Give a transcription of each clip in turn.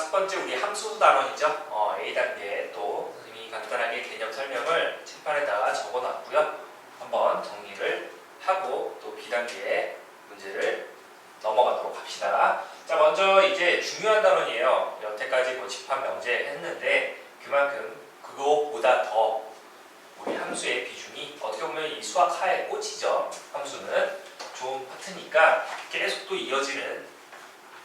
첫 번째 우리 함수 단원이죠. A단계 또 선생님이 간단하게 개념 설명을 칠판에다가 적어놨고요. 한번 정리를 하고 또 B단계 문제를 넘어가도록 합시다. 자, 먼저 이제 중요한 단원이에요. 여태까지 뭐 집합 명제 했는데 그만큼 그것보다 더 우리 함수의 비중이 어떻게 보면 이 수학 하에 꽂히죠. 함수는 좋은 파트니까 계속 또 이어지는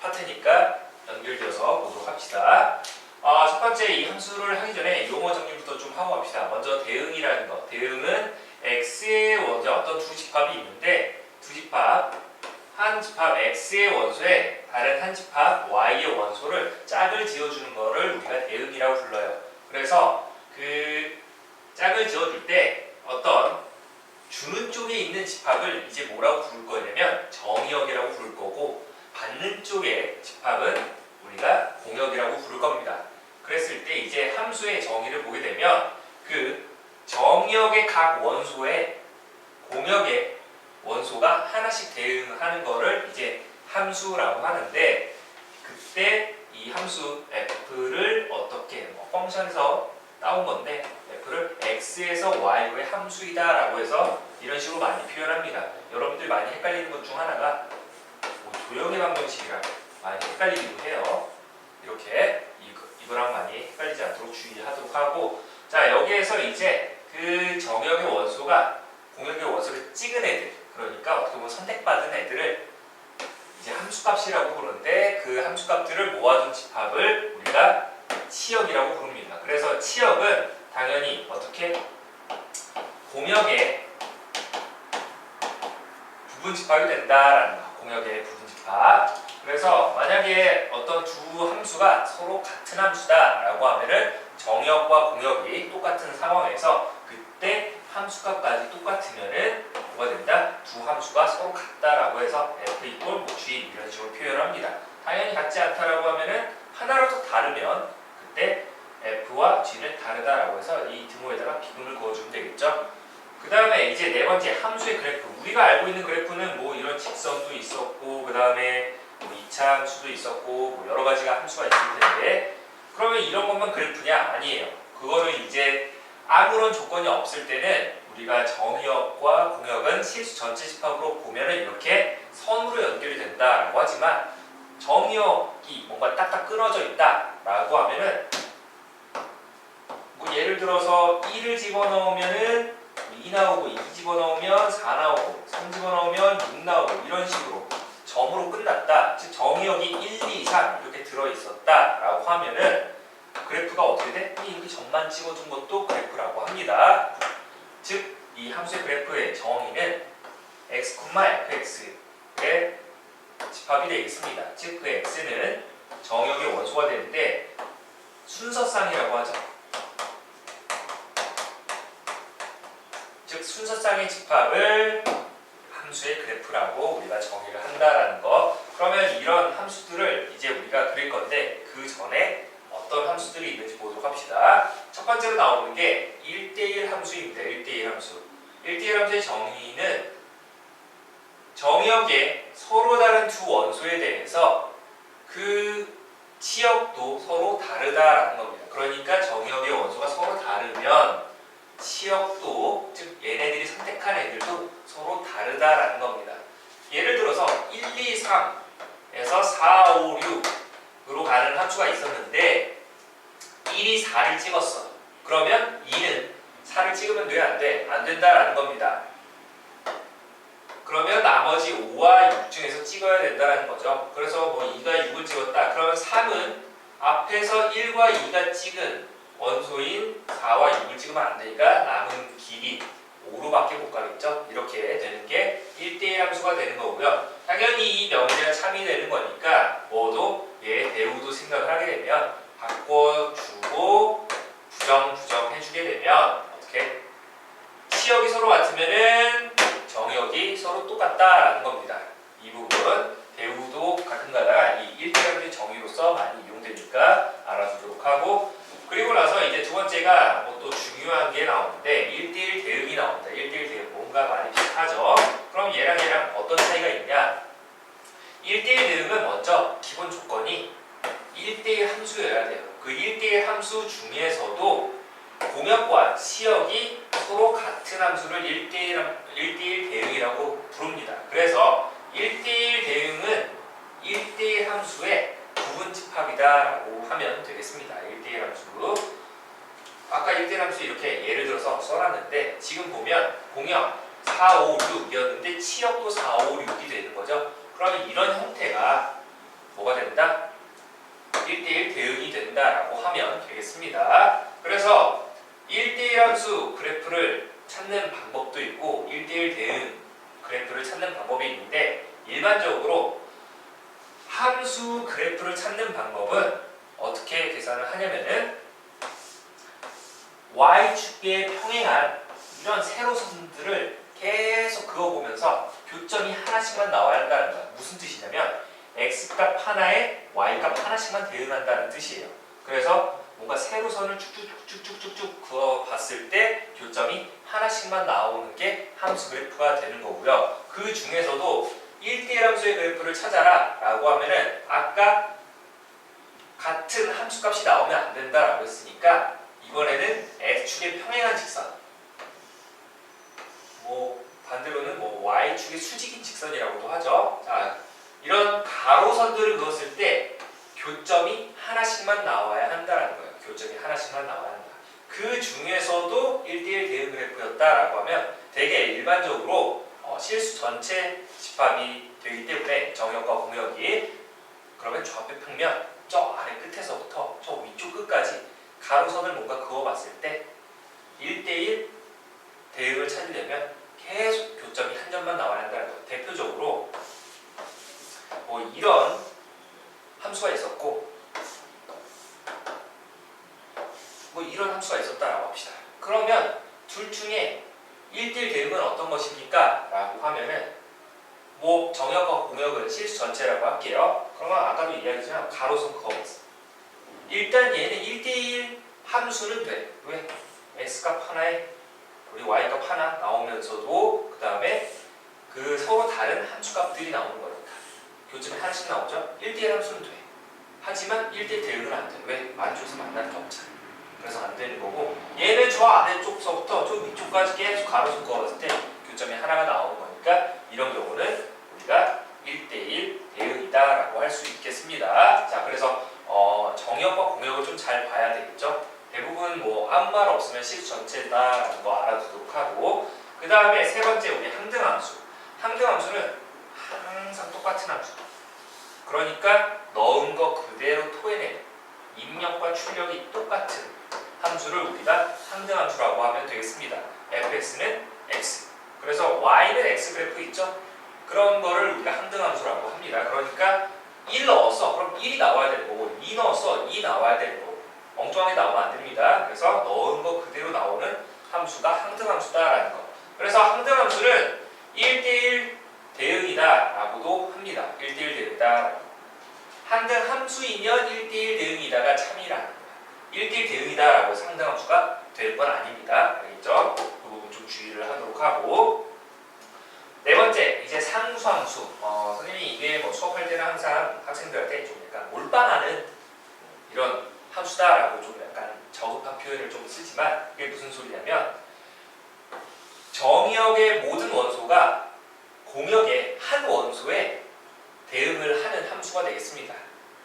파트니까 연결되어서 보도록 합시다. 첫 번째 이 함수를 하기 전에 용어 정리부터 좀 하고 갑시다. 먼저 대응이라는 거. 대응은 x의 원소 어떤 두 집합이 있는데 두 집합 한 집합 x의 원소에 다른 한 집합 y의 원소를 짝을 지어주는 거를 우리가 대응이라고 불러요. 그래서 그 짝을 지어줄 때 어떤 주는 쪽에 있는 집합을 이제 뭐라고 부를 거냐면 정의역이라고 부를 거고 받는 쪽의 집합은 우리가 공역이라고 부를 겁니다. 그랬을 때 이제 함수의 정의를 보게 되면 그 정의역의 각 원소에 공역의 원소가 하나씩 대응하는 거를 이제 함수라고 하는데 그때 이 함수 f를 어떻게 펑션에서 따온 건데 f를 x에서 y로의 함수이다 라고 해서 이런 식으로 많이 표현합니다. 여러분들 많이 헷갈리는 것 중 하나가 도형의 방정식이랑 많이 헷갈리기도 해요. 이렇게 이거랑 많이 헷갈리지 않도록 주의하도록 하고, 자, 여기에서 이제 그 정역의 원소가 공역의 원소를 찍은 애들, 그러니까 어떻게 보면 선택받은 애들을 이제 함수값이라고 부르는데 그 함수값들을 모아둔 집합을 우리가 치역이라고 부릅니다. 그래서 치역은 당연히 어떻게 공역의 부분 집합이 된다라는 거. 공역의 부분 집합. 그래서 만약에 어떤 두 함수가 서로 같은 함수다라고 하면은 정역과 공역이 똑같은 상황에서 그때 함수값까지 똑같으면은 뭐가 된다? 두 함수가 서로 같다라고 해서 f 이꼴 뭐 g 이런 식으로 표현합니다. 당연히 같지 않다라고 하면은 하나라도 다르면 그때 f와 g는 다르다라고 해서 이 등호에다가 비금을 그어주면 되겠죠. 그 다음에 이제 네 번째 함수의 그래프. 우리가 알고 있는 그래프는 뭐 이런 직선도 있었고 그 다음에 뭐 2차 함수도 있었고 뭐 여러 가지가 함수가 있을 텐데 그러면 이런 것만 그래프냐? 아니에요. 그거를 이제 아무런 조건이 없을 때는 우리가 정역과 공역은 실수 전체 집합으로 보면은 이렇게 선으로 연결이 된다라고 하지만 정역이 뭔가 딱딱 끊어져 있다라고 하면은 뭐 예를 들어서 1을 집어넣으면은 2 나오고 2 집어넣으면 4 나오고 3 집어넣으면 6 나오고 이런 식으로 점으로 끝났다. 즉 정의역이 1, 2, 3 이렇게 들어있었다 라고 하면은 그래프가 어떻게 돼? 이렇게 점만 찍어준 것도 그래프라고 합니다. 즉 이 함수의 그래프의 정의는 x, fx의 집합이 되겠습니다. 즉 그 x는 정의역의 원소가 되는데 순서쌍이라고 하죠. 즉 순서쌍의 집합을 함수의 그래프라고 우리가 정의를 한다라는 거. 그러면 이런 함수들을 이제 우리가 그릴 건데 그 전에 어떤 함수들이 있는지 보도록 합시다. 첫 번째로 나오는 게 1대1 함수입니다. 1대1 함수. 1대1 함수의 정의는 정역의 서로 다른 두 원소에 대해서 그 치역도 서로 다르다라는 겁니다. 그러니까 정역의 원소가 서로 다르면 치역도, 즉 얘네들이 선택한 애들도 서로 다르다라는 겁니다. 예를 들어서 1, 2, 3에서 4, 5, 6으로 가는 함수가 있었는데 1이 4를 찍었어. 그러면 2는 4를 찍으면 돼? 안 돼? 안 된다라는 겁니다. 그러면 나머지 5와 6 중에서 찍어야 된다라는 거죠. 그래서 뭐 2가 6을 찍었다. 그러면 3은 앞에서 1과 2가 찍은 원소인 4와 6을 찍으면 안 되니까 남은 길이 5로밖에 못 가겠죠. 이렇게 되는 게 1대1 함수가 되는 거고요. 당연히 이 명제가 참이 되는 거니까 뭐도 얘 대우도 생각을 하게 되면 바꿔주고 부정해주게 되면 어떻게 치역이 서로 같으면은 정역이 서로 똑같다라는 겁니다. 이 부분 대우도 가끔가다가 이 1대1 함수의 정의로서 많이 이용되니까 알아두도록 하고, 그리고 나서 이제 두 번째가 뭐 또 중요한 게 나오는데 1대1 대응이 나옵니다. 1대1 대응 뭔가 많이 비슷하죠. 그럼 얘랑 어떤 차이가 있냐? 1대1 함수여야 돼요. 그 1대1 함수 중에서도 공역과 시역이 서로 같은 함수를 1대1 대응이라고 부릅니다. 그래서 1대1 대응은 1대1 함수의 부분집합이다라고 하면 되겠습니다. 1대1 함수. 아까 1대1 함수 이렇게 예를 들어서 써놨는데 지금 보면 공역 4, 5, 6이었는데 치역도 4, 5, 6이 되는 거죠. 그러면 이런 형태가 뭐가 된다? 1대1 대응이 된다라고 하면 되겠습니다. 그래서 1대1 함수 그래프를 찾는 방법도 있고 1대1 대응 그래프를 찾는 방법이 있는데 일반적으로 함수 그래프를 찾는 방법은 어떻게 계산을 하냐면은 y축에 평행한 이런 세로선들을 계속 그어보면서 교점이 하나씩만 나와야 한다는 거야. 무슨 뜻이냐면 x값 하나에 y값 하나씩만 대응한다는 뜻이에요. 그래서 뭔가 세로선을 쭉쭉쭉쭉쭉 그어봤을 때 교점이 하나씩만 나오는 게 함수 그래프가 되는 거고요. 그 중에서도 1대1 함수의 그래프를 찾아라 라고 하면은 아까 같은 함수값이 나오면 안 된다라고 했으니까 이번에는 x축에 평행한 직선, 반대로는 y축의 수직인 직선이라고도 하죠. 자, 이런 가로선들을 그었을 때 교점이 하나씩만 나와야 한다는 거예요. 교점이 하나씩만 나와야 한다. 그 중에서도 1대1 대응 그래프였다라고 하면 되게 일반적으로 실수 전체 집합이 되기 때문에 정역과 공역이 그러면 좌표 평면 저 아래 끝에서부터 저 위쪽 끝까지 가로선을 뭔가 그어봤을 때 1대1 대응을 찾으려면 계속 교점이 한 점만 나와야 한다는 거예요. 대표적으로 이런 함수가 있었고 이런 함수가 있었다라고 합시다. 그러면 둘 중에 1대1 대응은 어떤 것입니까? 라고 하면은 정역과 공역은 실수 전체라고 할게요. 그러면 아까도 이야기했지만 가로선 그어봤어. 일단 얘는 1대1 함수는 돼. 왜? x값 하나에 우리 y값 하나 나오면서도 그 다음에 그 서로 다른 함수값들이 나오는 거니까 교점이 하나씩 나오죠? 1대1 함수는 돼. 하지만 1대1 대응은 안 돼. 왜? 안쪽에서 만나는 게 없잖아. 그래서 안 되는 거고 얘는 저 아래쪽서부터 저 위쪽까지 계속 가로수 그어봤을 때 교점이 하나가 나오는 거니까 이런 경우는 우리가 1대1 대응이다라고 할 수 있겠습니다. 자, 그래서 정역과 공역을 좀 잘 봐야 되겠죠? 대부분 아무 말 없으면 실수 전체다라는 거 알아두도록 하고 그 다음에 세 번째 우리 항등함수. 항등함수는 항상 똑같은 함수. 그러니까 넣은 거 그대로 토해내는 입력과 출력이 똑같은 함수를 우리가 항등함수라고 하면 되겠습니다. fx는 x. 그래서 y는 x 그래프 있죠? 그런 거를 우리가 항등함수라고 합니다. 그러니까 1 넣었어. 그럼 1이 나와야 되는 거고 2 넣었어. 2 나와야 되는 거고 엉뚱하게 나오면 안 됩니다. 그래서 넣은 거 그대로 나오는 함수가 항등함수다라는 거. 그래서 항등함수는 1대1 대응이다 라고도 합니다. 1대1 대응이다. 항등함수이면 1대1 대응이다가 참이라는 거예요. 1대1 대응이다 라고 해서 항등함수가 될 건 아닙니다. 알겠죠? 그 부분 좀 주의를 하도록 하고 네 번째, 이제 상수함수. 선생님이 이게 수업할 때는 항상 학생들한테 좀 약간 몰빵하는 이런 함수다라고 좀 약간 저급한 표현을 좀 쓰지만 그게 무슨 소리냐면 정역의 모든 원소가 공역의 한 원소에 대응을 하는 함수가 되겠습니다.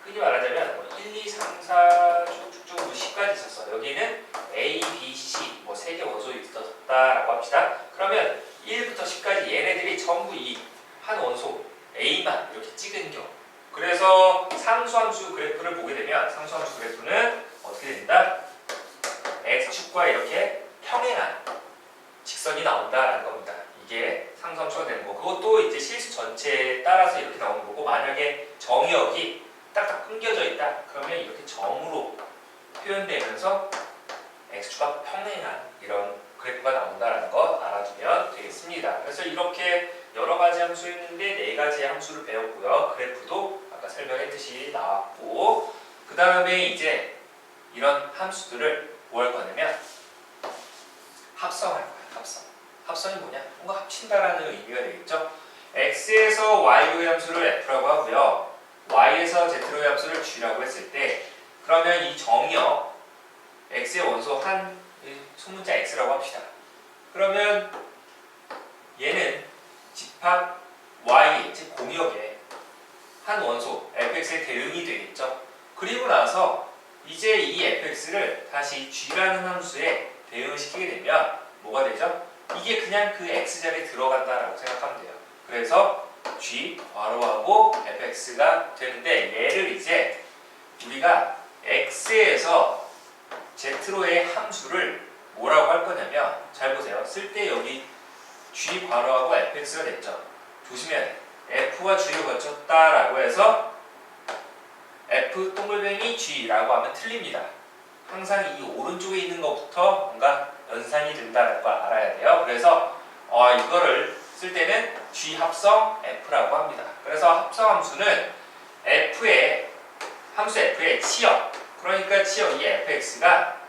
흔히 말하자면 1, 2, 3, 4 쭉쭉쭉 10까지 있었어. 여기는 A, B, C 세 개 원소 있었다라고 합시다. 그러면 1부터 10까지 얘네들이 전부 이 한 원소 A만 이렇게 찍은 경우. 그래서 상수함수 그래프를 보게 되면 상수함수 그래프는 어떻게 된다? x축과 이렇게 평행한 직선이 나온다라는 겁니다. 이게 상수함수가 되는 거. 그것도 이제 실수 전체에 따라서 이렇게 나오는 거고 만약에 정역이 딱딱 끊겨져 있다. 그러면 이렇게 점으로 표현되면서 x축과 평행한 이런 그래프가 나온다라는 거 알아두면 되겠습니다. 그래서 이렇게 여러 가지 함수 했는데 네 가지의 함수를 배웠고요. 그래프도 아까 설명했듯이 나왔고 그 다음에 이제 이런 함수들을 뭐 할 거냐면 합성할 거예요. 합성. 합성이 뭐냐? 뭔가 합친다라는 의미가 되겠죠. x에서 y의 함수를 f라고 하고요. y에서 z로의 함수를 g라고 했을 때 그러면 이 정의역 x의 원소 한 소문자 x라고 합시다. 그러면 얘는 집합 y, 즉 공역의 한 원소 fx의 대응이 되겠죠. 그리고 나서 이제 이 fx를 다시 g라는 함수에 대응을 시키게 되면 뭐가 되죠? 이게 그냥 그 x자리에 들어간다라고 생각하면 돼요. 그래서 g 괄호하고 fx가 되는데 얘를 이제 우리가 x에서 z로의 함수를 뭐라고 할 거냐면 잘 보세요. 쓸 때 여기 g 괄호하고 fx가 됐죠. 조심해야 돼. f와 g를 거쳤다라고 해서 f 동글뱅이 g라고 하면 틀립니다. 항상 이 오른쪽에 있는 것부터 뭔가 연산이 된다는 걸 알아야 돼요. 그래서 이거를 쓸 때는 g 합성 f라고 합니다. 그래서 합성 함수는 함수 f의 치역, 그러니까 치역 이 fx가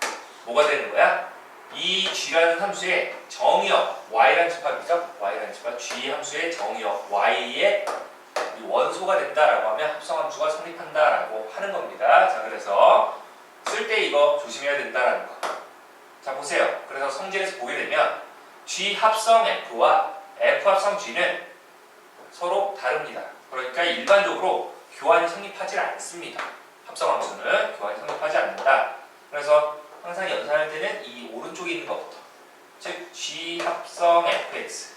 뭐가 되는 거야? 이 g라는 함수의 정의역 y라는 집합이죠. y라는 집합 g 함수의 정의역 y의 원소가 된다라고 하면 합성함수가 성립한다라고 하는 겁니다. 자, 그래서 쓸 때 이거 조심해야 된다라는 거. 자, 보세요. 그래서 성질에서 보게 되면 g 합성 f와 f 합성 g는 서로 다릅니다. 그러니까 일반적으로 교환이 성립하지 않습니다. 합성함수는 교환이 성립하지 않는다. 그래서 항상 연산할 때는 이 오른쪽에 있는 것부터, 즉 g 합성 fx,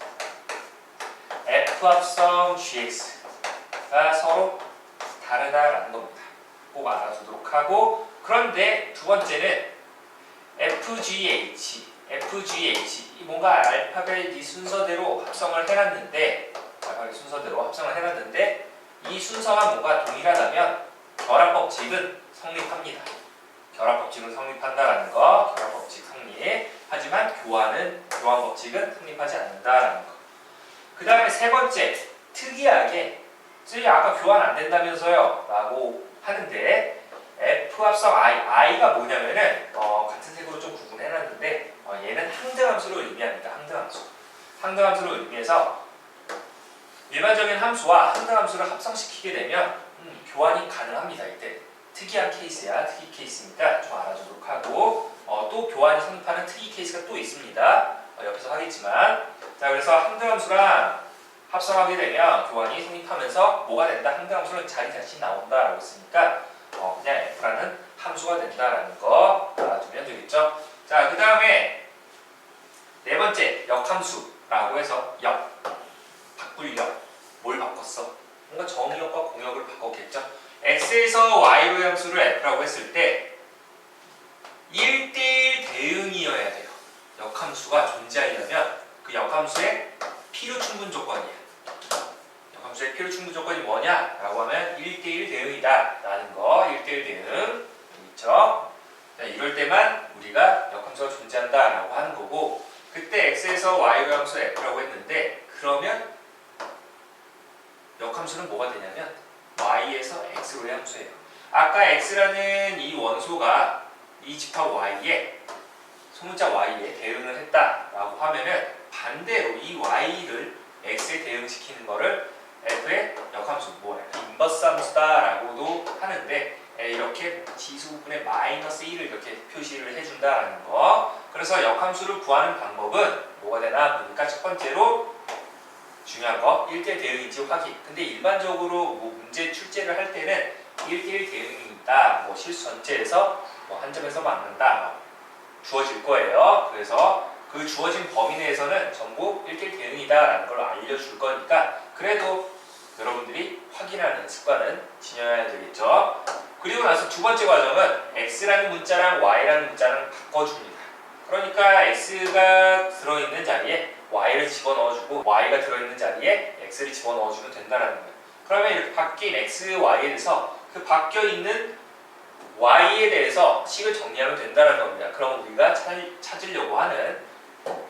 f 합성 gx가 서로 다르다라는 겁니다. 꼭 알아두도록 하고, 그런데 두 번째는 FGH 이 뭔가 알파벳 이 순서대로 합성을 해놨는데 이 순서가 뭔가 동일하다면 결합법칙은 성립합니다. 결합법칙은 성립한다라는 거, 결합법칙 성립. 하지만 교환법칙은 성립하지 않는다라는 거. 그 다음에 세 번째, 특이하게 아까 교환 안 된다면서요? 라고 하는데 F 합성 i가 뭐냐면은 같은 색으로 좀 구분해놨는데 얘는 항등함수를 의미합니다. 항등함수를 의미해서 일반적인 함수와 항등함수를 합성시키게 되면 교환이 가능합니다. 이때 특이한 케이스야. 특이 케이스니까 좀 알아주도록 하고, 또 교환이 성립하는 특이 케이스가 또 있습니다. 옆에서 하겠지만, 자, 그래서 항등함수랑 합성하게 되면 교환이 성립하면서 뭐가 된다? 항등함수는 자기 자신 나온다라고 했으니까 그냥 f라는 함수가 된다라는 거 알아두면 되겠죠. 자, 그 다음에 네 번째, 역함수라고 해서 바꿀 역. 뭘 바꿨어? 뭔가 정의역과 공역을 바꿨겠죠. x에서 y로의 함수를 f라고 했을 때 1대1 대응이어야 돼요. 역함수가 존재하려면 그 역함수의 필요 충분 조건이야. 역함수의 필요 충분 조건이 뭐냐? 라고 하면 1대1 대응이다 라는 거. 1대1 대응 있죠. 자, 이럴 때만 우리가 역함수가 존재한다 라고 하는 거고, 그때 x에서 y로의 함수 f라고 했는데 그러면 역함수는 뭐가 되냐면 y에서 x로의 함수예요. 아까 x라는 이 원소가 이 집합 y에 소문자 y에 대응을 했다라고 하면은 반대로 이 y를 x에 대응시키는 거를 f의 역함수, 인버스 함수다라고도 하는데 이렇게 지수분의 마이너스 1을 이렇게 표시를 해준다라는 거. 그래서 역함수를 구하는 방법은 뭐가 되나 보니까 첫 번째로 중요한 거 1대1 대응인지 확인. 근데 일반적으로 문제 출제를 할 때는 1대1 대응이 있다, 실수 전체에서 한 점에서 맞는다 주어질 거예요. 그래서 그 주어진 범위 내에서는 전부 1대1 대응이다라는 걸 알려줄 거니까 그래도 여러분들이 확인하는 습관은 지녀야 되겠죠. 그리고 나서 두 번째 과정은 x라는 문자랑 y라는 문자랑 바꿔줍니다. 그러니까 x가 들어있는 자리에 y를 집어넣어주고 y가 들어있는 자리에 x를 집어넣어주면 된다는 거예요. 그러면 이렇게 바뀐 x, y에 대해서 그 바뀌어있는 y에 대해서 식을 정리하면 된다는 겁니다. 그럼 우리가 찾으려고 하는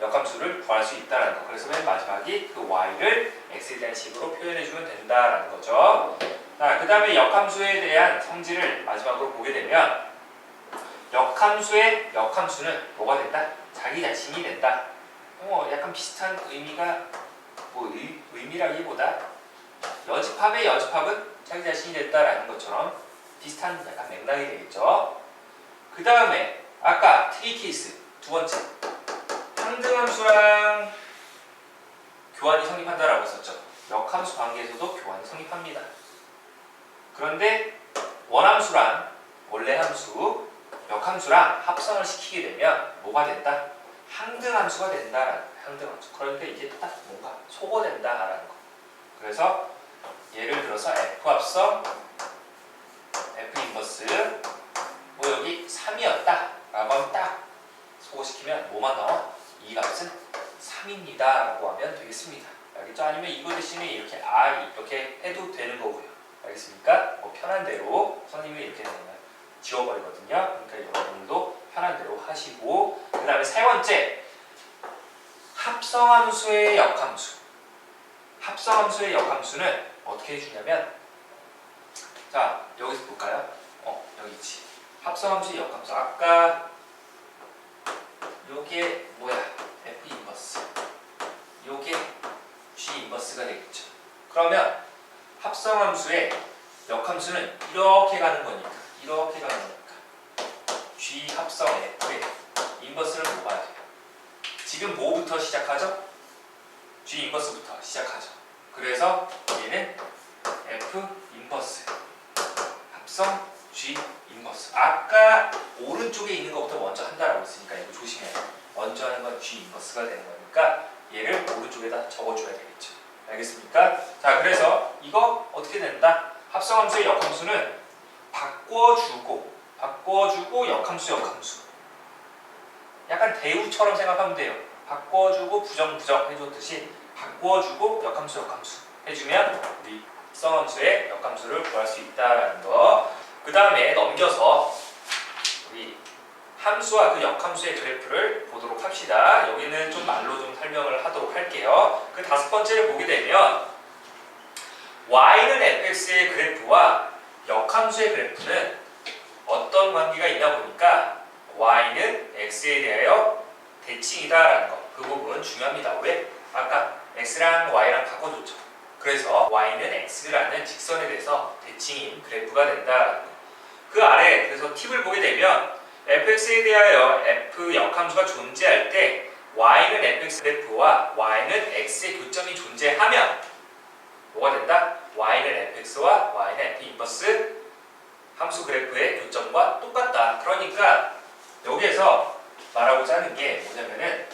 역함수를 구할 수 있다는 거. 그래서 맨 마지막이 그 y를 x에 대한 식으로 표현해주면 된다는 거죠. 자, 그 다음에 역함수에 대한 성질을 마지막으로 보게 되면 역함수는 뭐가 된다? 자기 자신이 된다. 약간 비슷한 의미가 의미라기보다 여집합의 여집합은 자기 자신이 됐다라는 것처럼 비슷한 약간 맥락이 되겠죠. 그 다음에 아까 트리 케이스 두 번째 상등함수랑 교환이 성립한다라고 했었죠. 역함수 관계에서도 교환이 성립합니다. 그런데 원함수랑 원래함수, 역함수랑 합성을 시키게 되면 뭐가 된다? 항등함수가 된다라는 거예요. 항등함수. 그러니까 이게 딱 뭔가 소거된다라는 거. 그래서 예를 들어서 F 합성, F 인버스 뭐 여기 3이었다 라고 하면 딱 소거시키면 뭐만 나와? 이 값은 3입니다 라고 하면 되겠습니다. 알겠죠? 아니면 이거 대신에 이렇게 이렇게 해도 되는 거고요. 알겠습니까? 뭐 편한 대로 선생님이 이렇게 되면 지워버리거든요. 그러니까 여러분도 편한 대로 하시고, 그 다음에 세 번째 합성함수의 역함수. 합성함수의 역함수는 어떻게 해주냐면, 자 여기서 볼까요? 여기 있지. 합성함수의 역함수. 아까 요게 뭐야? F 인버스. 요게 G 인버스가 되겠죠. 그러면 합성함수의 역함수는 이렇게 가는 거니까, 이렇게 가는 거니까 G 합성 F의 인버스는 뭐가 돼요? 지금 뭐부터 시작하죠? G 인버스부터 시작하죠. 그래서 얘는 F 인버스 합성 G 인버스. 아까 오른쪽에 있는 것부터 먼저 한다라고 했으니까 이거 조심해야 돼요. 먼저 하는 건 G 인버스가 되는 거니까 얘를 오른쪽에다 적어줘야 되겠죠. 알겠습니까? 자, 그래서 이거 어떻게 된다? 합성함수의 역함수는 바꿔주고 역함수 약간 대우처럼 생각하면 돼요. 바꿔주고 부정 해줬듯이 바꿔주고 역함수 해주면 우리 합성함수의 역함수를 구할 수 있다라는 거. 그 다음에 넘겨서 우리 함수와 그 역함수의 그래프를 보도록 합시다. 여기는 좀 말로 좀 설명을 하도록 할게요. 그 다섯 번째를 보게 되면 y는 fx의 그래프와 역함수의 그래프는 어떤 관계가 있나 보니까 y는 x에 대하여 대칭이다라는 거. 그 부분 중요합니다. 왜? 아까 x랑 y랑 바꿔줬죠. 그래서 y는 x라는 직선에 대해서 대칭인 그래프가 된다라는 거. 그 아래 그래서 팁을 보게 되면 fx에 대하여 f 역함수가 존재할 때 y는 fx 그래프와 y는 x의 교점이 존재하면 뭐가 된다? y는 fx와 y는 f 인버스 함수 그래프의 교점과 똑같다. 그러니까 여기에서 말하고자 하는 게 뭐냐면은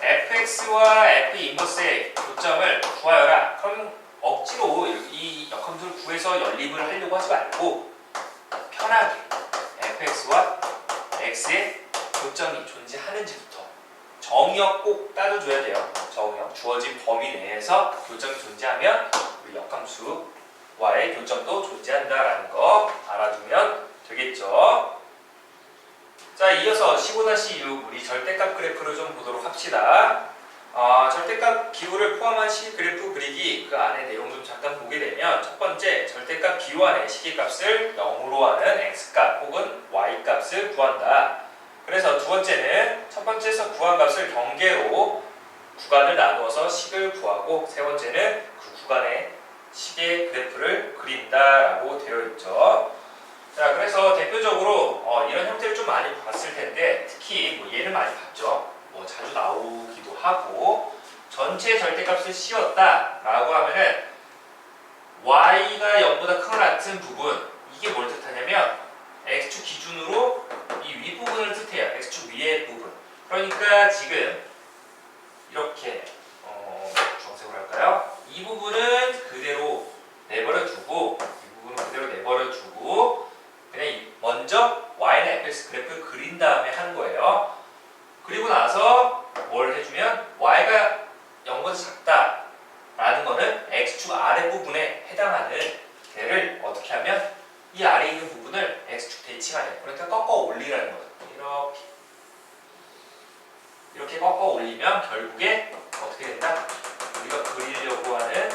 fx와 f 인버스의 교점을 구하여라. 그럼 억지로 이 역함수를 구해서 연립을 하려고 하지 말고 편하게 fx와 x의 교점이 존재하는지부터 정의역 꼭 따져줘야 돼요. 정의역 주어진 범위 내에서 교점이 존재하면 우리 역함수와의 교점도 존재한다라는 거 알아두면 되겠죠. 자, 이어서 15-6 우리 절대값 그래프를 좀 보도록 합시다. 절대값 기호를 포함한 시 그래프 그리기, 그 안에 내용 좀 잠깐 보게 되면 첫 번째 절대값 기호 안에 시계값을 0으로 하는 x값 혹은 y값을 구한다. 그래서 두 번째는 첫 번째에서 구한 값을 경계로 구간을 나누어서 식을 구하고, 세 번째는 그 구간의 시계 그래프를 그린다라고 되어 있죠. 자, 그래서 대표적으로 이런 형태를 좀 많이 봤을 텐데, 특히 뭐 얘는 많이 봤죠. 뭐 자주 나오기도 하고, 전체 절대값을 씌웠다 라고 하면은 y가 0보다 큰 것 같은 부분, 이게 뭘 뜻하냐면 x축 기준으로 이 윗부분을 뜻해요. x축 위의 부분. 그러니까 지금 이렇게 주황색으로 할까요? 이 부분은 그대로 내버려 두고, 이 부분은 그대로 내버려 두고 그냥 먼저 y는 fx 그래프를 그린 다음에 하는 거예요. 그리고 나서 뭘 해주면 y가 0보다 작다 라는 거는 x축 아랫부분에 해당하는 걔를 어떻게 하면 이 아래에 있는 부분을 x축 대칭하는, 그러니까 꺾어 올리라는 거예요. 이렇게 꺾어 올리면 결국에 어떻게 된다? 우리가 그리려고 하는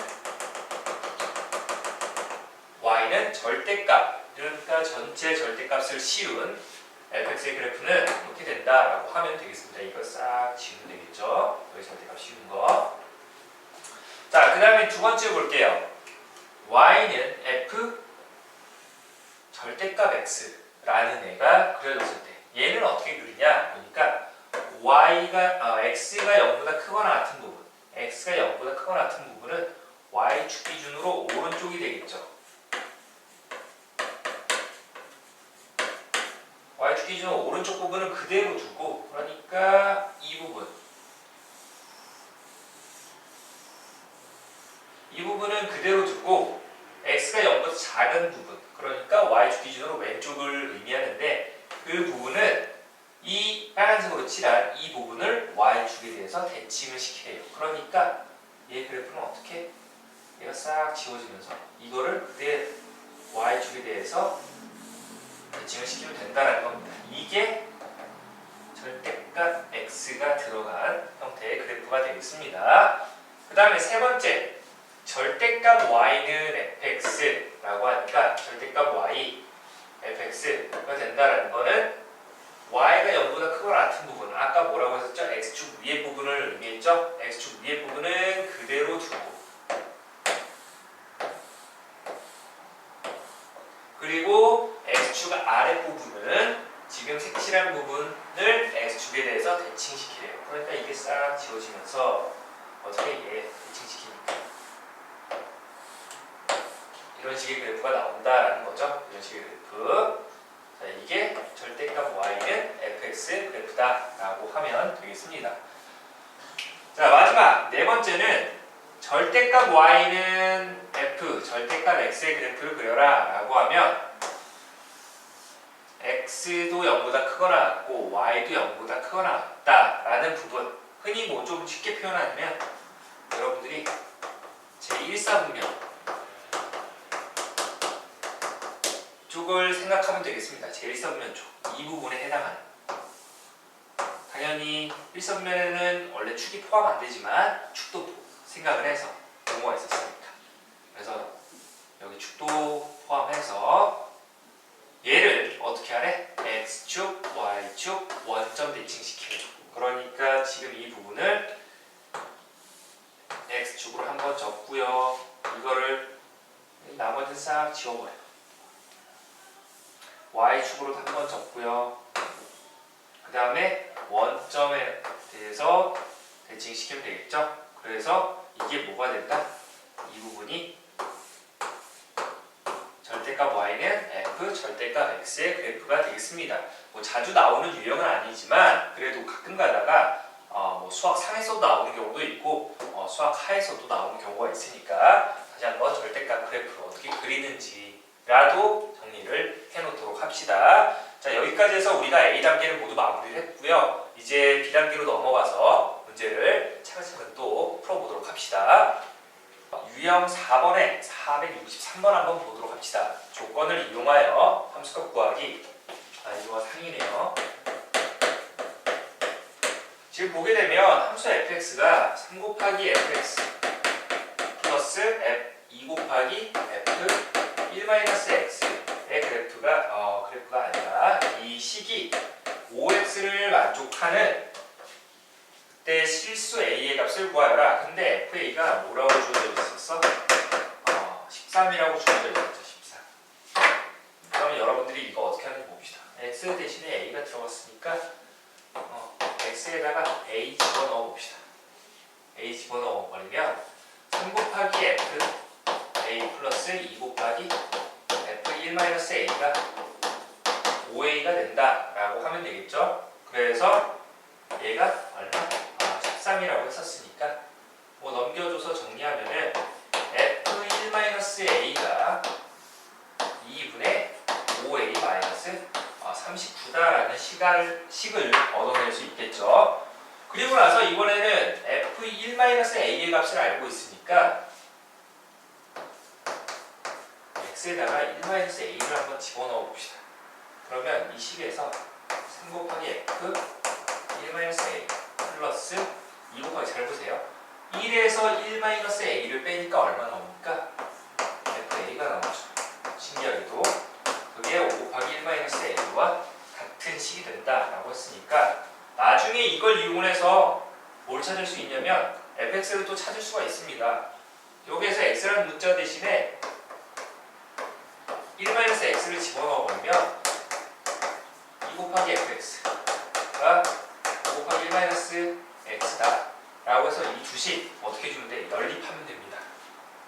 y는 절대값, 그러니까 전체 절대값을 씌운 fx의 그래프는 이렇게 된다라고 하면 되겠습니다. 이거 싹 지우면 되겠죠? 여기 절대값 씌운 거. 자, 그 다음에 두 번째 볼게요. y는 f 절대값 x라는 애가 그려졌을 때 얘는 어떻게 그리냐? 그러니까 x가 0보다 크거나 같은 부분, x가 0보다 크거나 같은 부분은 y축 기준으로 오른쪽이 되겠죠. y축 기준으로 오른쪽 부분은 그대로 두고, 그러니까 이 부분은 그대로 두고 x가 0보다 작은 부분, 그러니까 y축 기준으로 왼쪽을 의미하는데, 그 부분은 이 빨간색으로 칠한 이 부분을 y축에 대해서 대칭을 시키래요. 그러니까 얘 그래프는 어떻게? 얘가 싹 지워지면서 이거를 그대로 y축에 대해서 대칭을 시키면 된다는 겁니다. 이게 절대값 x가 들어간 형태의 그래프가 되겠습니다. 그 다음에 세 번째, 절대값 y는 fx라고 하니까 절대값 y fx가 된다는 거는 y가 0보다 크거나 같은 부분, 아까 뭐라고 했었죠? x축 위의 부분을 의미했죠? x축 위의 부분은 그대로 두고, 그리고 x축 아랫부분은 지금 색칠한 부분을 x축에 대해서 대칭시키래요. 그러니까 이게 싹 지워지면서 어떻게 얘 대칭시키니까 이런 식의 그래프가 나온다라는 거죠. 이런 식의 그래프. 자, 이게 절대값 y는 fx 그래프다라고 하면 되겠습니다. 자, 마지막 네 번째는 절대값 y는 f, 절대값 x의 그래프를 그려라 라고 하면 x도 0보다 크거나 같고 y도 0보다 크거나 같다 라는 부분, 흔히 뭐 좀 쉽게 표현하면 여러분들이 제1사분면 쪽을 생각하면 되겠습니다. 제1사분면 쪽, 이 부분에 해당하는, 당연히 1사분면에는 원래 축이 포함 안 되지만 축도 생각을 해서 경우가 있었으니까, 그래서 여기 축도 포함해서 얘를 어떻게 하래? x축, y축 원점 대칭시키는, 그러니까 지금 이 부분을 x축으로 한번 적고요. 이거를 나머지는 싹 지워버려요. y축으로 한번 적고요. 그 다음에 원점에 대해서 대칭시키면 되겠죠? 그래서 이게 뭐가 된다? 이 부분이 절대값 y는 f, 절대값 x의 그래프가 되겠습니다. 뭐 자주 나오는 유형은 아니지만 그래도 가끔 가다가 뭐 수학 상에서도 나오는 경우도 있고 수학 하에서도 나오는 경우가 있으니까 다시 한번 절대값 그래프를 어떻게 그리는지라도 정리를 해놓도록 합시다. 자, 여기까지 해서 우리가 A단계를 모두 마무리를 했고요. 이제 B단계로 넘어가서 문제를 차근차근 또 풀어보도록 합시다. 유형 4번에 463번 한번 보도록 합시다. 조건을 이용하여 함수값 구하기. 이거 상이네요. 지금 보게 되면 함수 fx가 3 곱하기 fx 플러스 2 곱하기 f 1-x의 그래프가 아니라 이 식이 5x를 만족하는 그때 실수 a의 값을 구하여라. 근데 fa가 뭐라고 주어져 있었어? 13이라고 주어져 있었죠. 13. 그러면 여러분들이 이거 어떻게 하는지 봅시다. x 대신에 a가 들어갔으니까 x에다가 a 집어넣어 봅시다. a 집어넣어 버리면 3 곱하기 f a 플러스 2 곱하기 f 1-a가 5a가 된다라고 하면 되겠죠. 그래서 얘가 얼마? 13이라고 했었으니까 뭐 넘겨줘서 정리하면은 f1-a가 2분의 5a 마이너스 39다라는 식을 얻어낼 수 있겠죠. 그리고 나서 이번에는 f1-a의 값을 알고 있으니까 x에다가 1-a를 한번 집어넣어 봅시다. 그러면 이 식에서 3 곱하기 f 1-a 플러스 2 곱하기, 잘 보세요. 1에서 1-a를 빼니까 얼마 나옵니까? fa가 나오죠. 신기하게도 그게 5 곱하기 1-a와 같은 식이 된다라고 했으니까 나중에 이걸 이용해서 뭘 찾을 수 있냐면 fx를 또 찾을 수가 있습니다. 여기에서 x라는 문자 대신에 fx를 집어넣어버리면 2 곱하기 fx가 5 곱하기 1 x다 라고 해서 이 두식 어떻게 해주면 돼? 연립하면 됩니다.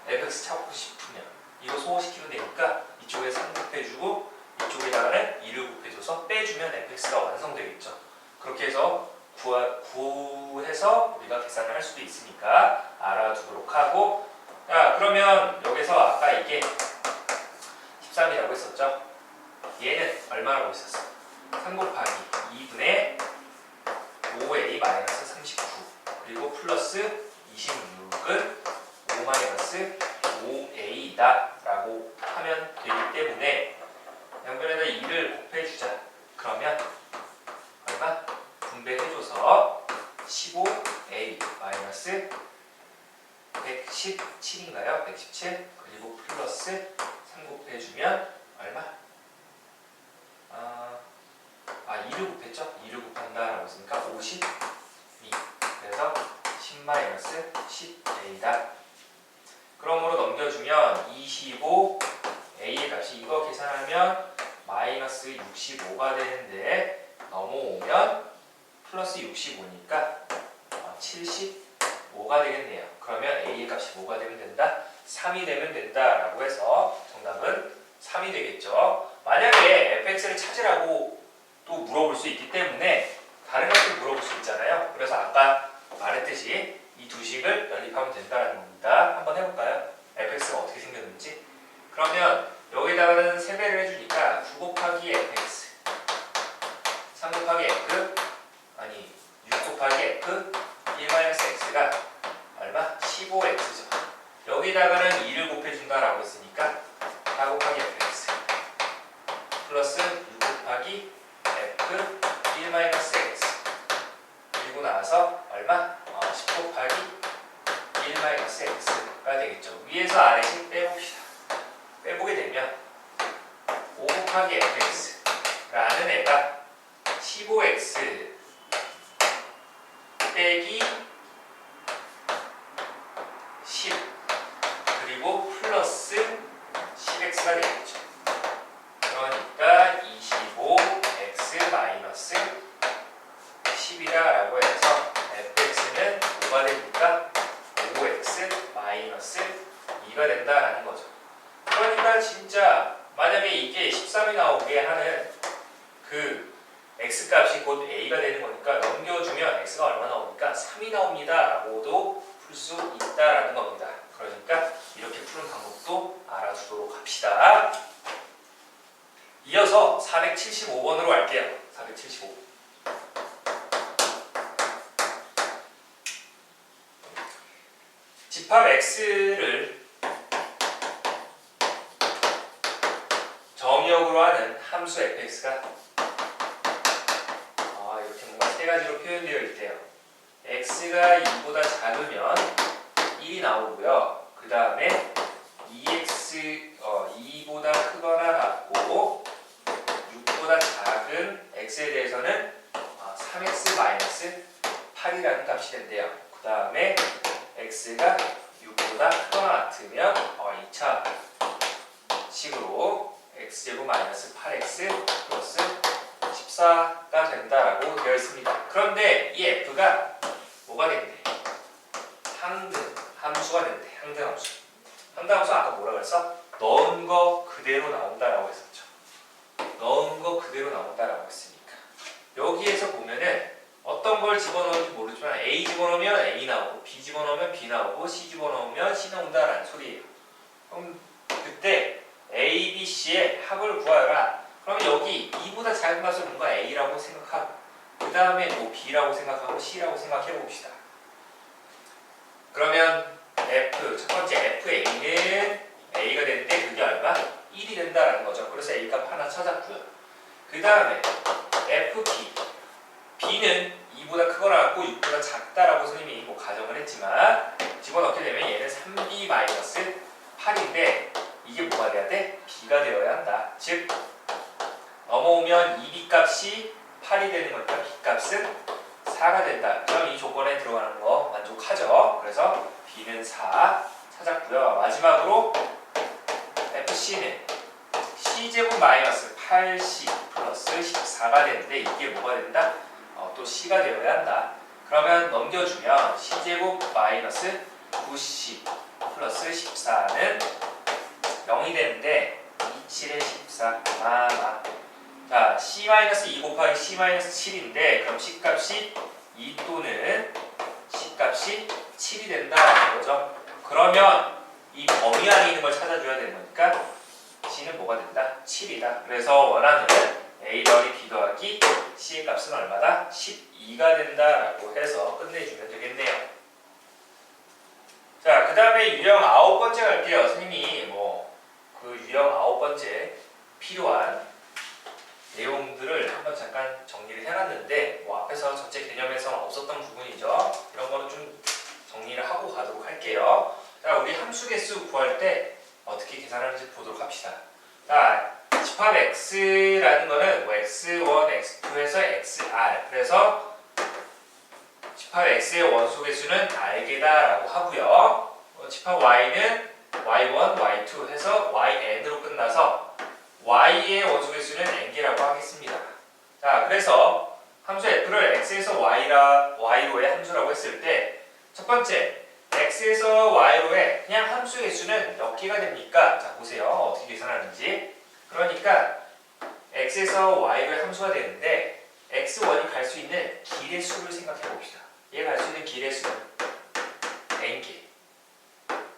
fx 찾고 싶으면 이거 소화시키면 되니까 이쪽에 3 곱해주고 이쪽에다가는 2를 곱해줘서 빼주면 fx가 완성되겠죠. 그렇게 해서 구해서 우리가 계산을 할 수도 있으니까 알아두도록 하고, 자 그러면 여기서 아까 이게 13이라고 했었죠. 얘는 얼마라고 했었어? 3 곱하기 2분의 5a 마이너스 39 그리고 플러스 26은 5 마이너스 5a이다 라고 하면 되기 때문에 양변에다 2를 곱해주자. 그러면 얼마? 분배해줘서 15a 마이너스 117인가요? 117 그리고 플러스 3 곱해주면 얼마? 2를 곱했죠? 2를 곱한다라고 했으니까 52 그래서 10 마이너스 10a다. 그러므로 넘겨주면 25a의 값이 이거 계산하면 마이너스 65가 되는데 넘어오면 플러스 65니까 75가 되겠네요. 그러면 a의 값이 뭐가 되면 된다? 3이 되면 된다라고 해서 정답은 3이 되겠죠. 만약에 fx를 찾으라고 또 물어볼 수 있기 때문에 다른 것을 물어볼 수 있잖아요. 그래서 아까 말했듯이 이 두식을 연립하면 된다는 겁니다. 한번 해볼까요? fx가 어떻게 생겼는지. 그러면 여기다가는 3배를 해주니까 9 곱하기 fx 3 곱하기 f 아니 6 곱하기 f 1-x가 얼마? 15x죠. 여기다가는 2를 곱해준다라고 했으니까 4 곱하기 fx 플러스 6 곱하기 f 1-x 그리고 나서 얼마? 10 곱하기 1-x가 되겠죠. 위에서 아래씩 빼봅시다. 빼보게 되면 5 곱하기 fx라는 애가 15x 빼기 10 그리고 플러스 10x가 되겠죠. 그러니까 25x 마이너스 10이다라고 해서 fx는 뭐가 됩니까? 5x 마이너스 2가 된다라는 거죠. 그러니까 진짜 만약에 이게 13이 나오게 하는 그 x값이 곧 a가 되는 거니까 넘겨주면 x가 얼마 나옵니까? 3이 나옵니다 라고도 풀 수 있다라는 겁니다. 그러니까 이렇게 푸는 방법도 알아두도록 합시다. 이어서 475번으로 갈게요. 475. 집합 x를 정의역으로 하는 함수 fx가 이렇게 뭔가 세 가지로 표현되어 있대요. x가 2보다 작으면 1이 나오고요. 그 다음에 2보다 크거나 같고 6보다 작은 x에 대해서는 3x-8이라는 값이 된대요. 그 다음에 x가 6보다 크거나 같으면 2차 식으로 x제곱 마이너스 8x 플러스 14가 된다라고 되어 있습니다. 그런데 이 f가 뭐가 된대? 항등 함수가 된대. 항등 함수. 항등 함수 아까 뭐라 그랬어? 넣은 거 그대로 나온다라고 했었죠. 넣은 거 그대로 나온다라고 했으니까 여기에서 보면은 어떤 걸 집어넣을지 모르지만 A 집어넣으면 A 나오고 B 집어넣으면 B 나오고 C 집어넣으면 C 나온다라는 소리예요. 그럼 그때 A, B, C의 합을 구하여라. 그러면 여기 2보다 작은 것을 뭔가 A라고 생각하고 그 다음에 뭐 B라고 생각하고 C라고 생각해 봅시다. 그러면 첫 번째 FA는 A가 되는데 그게 얼마? 1이 된다라는 거죠. 그래서 A값 하나 찾았고요. 그 다음에 FB B는 2보다 크거나 같고 6보다 작다라고 선생님이 뭐 가정을 했지만 집어넣게 되면 얘는 3B-8인데 이게 뭐가 돼야 돼? B가 되어야 한다. 즉 넘어오면 2B 값이 8이 되는 거니까 B 값은 4가 된다. 그럼 이 조건에 들어가는 거 만족하죠. 그래서 B는 4 찾았고요. 마지막으로 FC는 c제곱 마이너스 8c 플러스 14가 되는데 이게 뭐가 된다? 또 c가 되어야 한다. 그러면 넘겨주면 c제곱 마이너스 9c 플러스 14는 0이 되는데 27에 14 자, c-2 곱하기 c-7인데 그럼 c값이 2 또는 c값이 7이 된다는 거죠. 그러면 이 범위 안에 있는 걸 찾아줘야 되는 거니까 c는 뭐가 된다? 7이다. 그래서 원하는 a 더하기 b 더하기 c의 값은 얼마다? 12가 된다라고 해서 끝내주면 되겠네요. 자, 그 다음에 유형 9번째 갈게요. 선생님이 그 유형 9번째 필요한 내용들을 한번 잠깐 정리를 해놨는데 앞에서 전체 개념에서 없었던 부분이죠. 이런 거는 좀 정리를 하고 가도록 할게요. 자, 우리 함수 개수 구할 때 어떻게 계산하는지 보도록 합시다. 자, 집합 x라는 거는 x1, x2에서 xr. 그래서 집합 x의 원소 개수는 r개다라고 하고요. 집합 y는 y1, y2 해서 yn으로 끝나서 y의 원소 개수는 n개라고 하겠습니다. 자, 그래서 함수 f를 x에서 y로의 함수라고 했을 때 첫 번째 x에서 y로의 그냥 함수 개수는 몇 개가 됩니까? 자, 보세요. 어떻게 계산하는지. 그러니까 x에서 y로의 함수가 되는데 x1이 갈 수 있는 길의 수를 생각해 봅시다. 얘가 갈 수 있는 길의 수는 n개.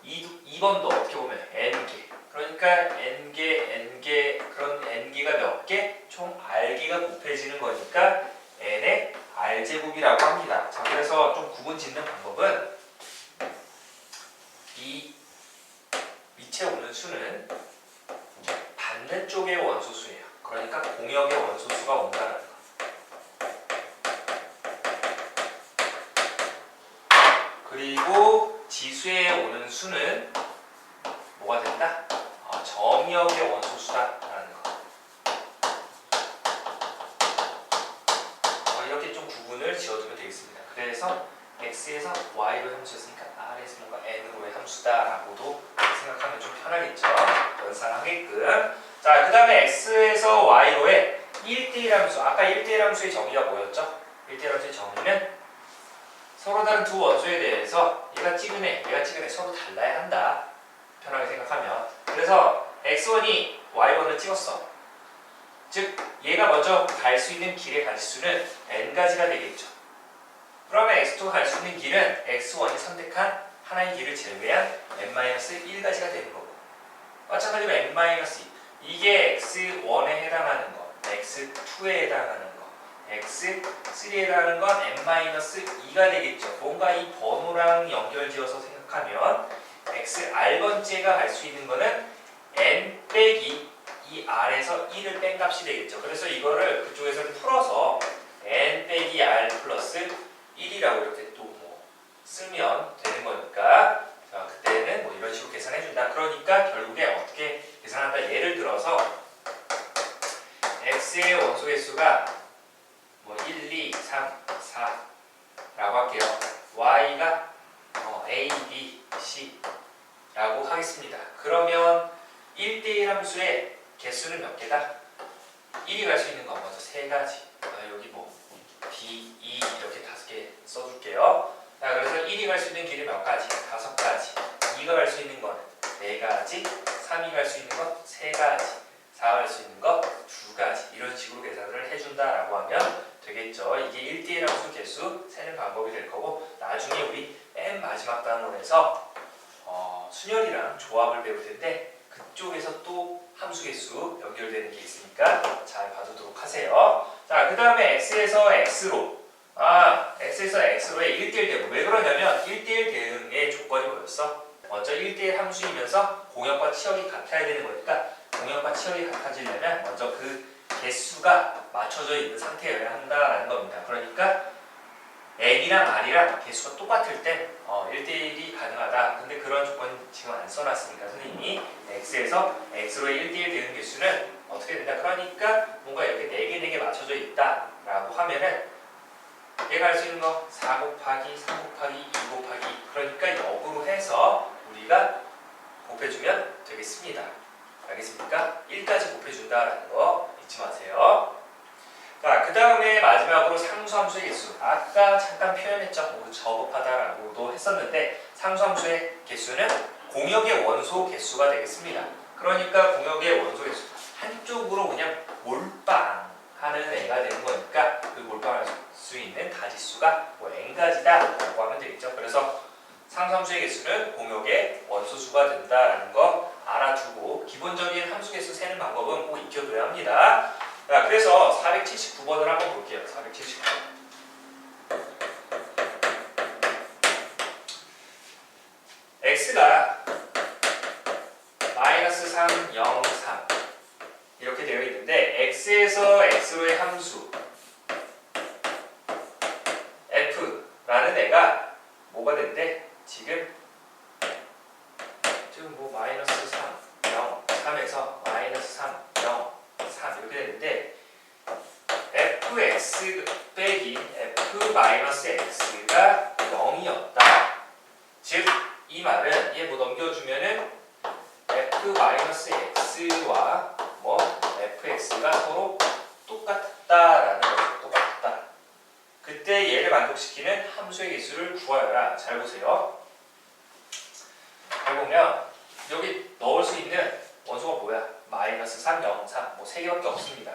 2번도 어떻게 보면 n개. 그러니까 n개 그런 n개가 몇 개? 총 r개가 곱해지는 거니까 n의 r제곱이라고 합니다. 자, 그래서 좀 구분 짓는 방법은 이 밑에 오는 수는 받는 쪽의 원소수예요. 그러니까 공역의 원소수가 온다는 거. 그리고 지수에 오는 수는 뭐가 된다? 정역의 원소수다라는 거. 이렇게 좀 구분을 지어두면 되겠습니다. 그래서 x에서 y로 함수였으니까 r에서 뭔가 n으로의 함수다라고도 생각하면 좀 편하겠죠. 연상하게끔. 자, 그 다음에 x에서 y로의 1대1 함수. 아까 1대1 함수의 정의가 뭐였죠? 1대1 함수의 정의는 서로 다른 두 원소에 대해서 얘가 찍은 얘가 찍은 서로 달라야 한다. 편하게 생각하면. 그래서 x1이 y1을 찍었어. 즉 얘가 먼저 갈 수 있는 길의 가지수는 n가지가 되겠죠. 그러면 x2가 갈 수 있는 길은 x1이 선택한 하나의 길을 제외한 n-1가지가 되는 거고, 마찬가지로 n-2 이게 x1에 해당하는 거, x2에 해당하는 거, x3에 해당하는 건 n-2가 되겠죠. 뭔가 이 번호랑 연결지어서 생각하면 xr번째가 갈 수 있는 거는 n 빼기 이 r에서 1을 뺀 값이 되겠죠. 그래서 이거를 그쪽에서는 풀어서 n 빼기 r 플러스 1이라고 이렇게 또 쓰면 되는 거니까, 자, 그때는 이런 식으로 계산해준다. 그러니까 결국에 어떻게 계산한다. 예를 들어서 x의 원소 개수가 1, 2, 3, 4라고 할게요. y가 a, b, c 라고 하겠습니다. 그러면 1대1 함수의 개수는 몇 개다? 1이 갈 수 있는 건 먼저 3가지. 여기 D, E 이렇게 5개 써줄게요. 자, 그래서 1이 갈 수 있는 길이 몇 가지? 5가지. 2가 갈 수 있는 건 4가지. 3이 갈 수 있는 건 3가지. 4가 갈 수 있는 건 2가지. 이런 식으로 계산을 해준다라고 하면 되겠죠. 이게 1대1 함수 개수 세는 방법이 될 거고, 나중에 우리 맨 마지막 단원에서 순열이랑 조합을 배울 텐데 그쪽에서 또 함수 개수 연결되는 게 있으니까 잘 봐두도록 하세요. 자, 그 다음에 x에서 x로 x에서 x로의 1대1 대응. 왜 그러냐면 1대1 대응의 조건이 뭐였어? 먼저 1대1 함수이면서 공역과 치역이 같아야 되는 거니까 공역과 치역이 같아지려면 먼저 그 개수가 맞춰져 있는 상태여야 한다라는 겁니다. 그러니까 n이랑 r이랑 개수가 똑같을 땐 1대1이 가능하다. 근데 그런 조건 지금 안 써놨으니까 선생님이 x에서 x로의 1대1 대응 개수는 어떻게 된다. 그러니까 뭔가 이렇게 4개 맞춰져 있다 라고 하면은 얘가 할 수 있는 거 4 곱하기 3 곱하기 2 곱하기, 그러니까 역으로 해서 우리가 곱해주면 되겠습니다. 알겠습니까? 1까지 곱해준다라는 거 잊지 마세요. 자, 그 다음에 마지막으로 상수함수의 개수. 아까 잠깐 표현했죠. 뭐 저급하다라고도 했었는데 상수함수의 개수는 공역의 원소 개수가 되겠습니다. 그러니까 공역의 원소 개수 한쪽으로 그냥 몰빵하는 애가 되는 거니까 그 몰빵할 수 있는 가지수가 뭐 n가지다라고 하면 되겠죠. 그래서 상수함수의 개수는 공역의 원소수가 된다라는 거 알아두고 기본적인 함수 개수 세는 방법은 꼭 익혀둬야 합니다. 자, 그래서 479번을 한번 볼게요. 479번. x가 마이너스 3, 0, 3 이렇게 되어 있는데 x에서 x로의 함수 f라는 애가 뭐가 된대? 지금 뭐 마이너스 3, 0, 3에서 마이너스 3, 0, 3 이렇게 되는데 fx 빼기 f-x가 0이었다. 즉 이 말은 얘 뭐 넘겨주면은 f-x와 뭐 fx가 서로 똑같다라는 거죠. 똑같다. 그때 얘를 만족시키는 함수의 개수를 구하여라. 잘 보세요. 잘 보면 여기 넣을 수 있는 원소가 뭐야? 마이너스 3, 0, 3 뭐 3개밖에 없습니다.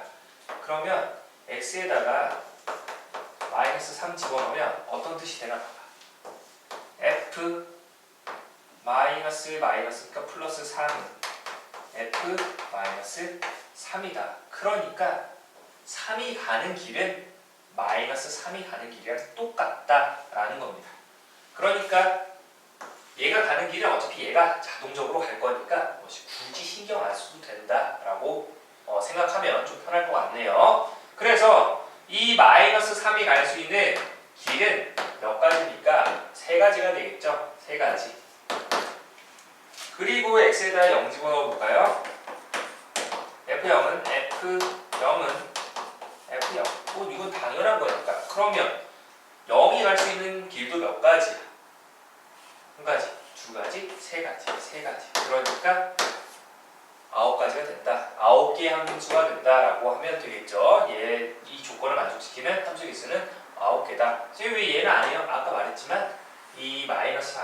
그러면 x에다가 마이너스 3 집어넣으면 어떤 뜻이 되나 봐봐. f 마이너스니까 플러스 3 f 마이너스 3이다. 그러니까 3이 가는 길은 마이너스 3이 가는 길이랑 똑같다라는 겁니다. 그러니까 얘가 가는 길은 어차피 얘가 자동적으로 갈 거니까 굳이 신경 안 써도 된다라고 생각하면 좀 편할 것 같네요. 그래서 이 마이너스 3이 갈 수 있는 길은 몇 가지입니까? 3가지가 되겠죠? 3가지. 그리고 x에다 0 집어넣어 볼까요? f0은 f0 뭐 이건 당연한 거니까. 그러면 0이 갈 수 있는 길도 몇 가지야? 한 가지, 두 가지, 세 가지. 그러니까 9가지가 된다. 9개의 함수가 된다라고 하면 되겠죠. 이 조건을 만족시키는 함수 개수는 9개다. 왜 얘는 아니에요? 아까 말했지만 이 마이너스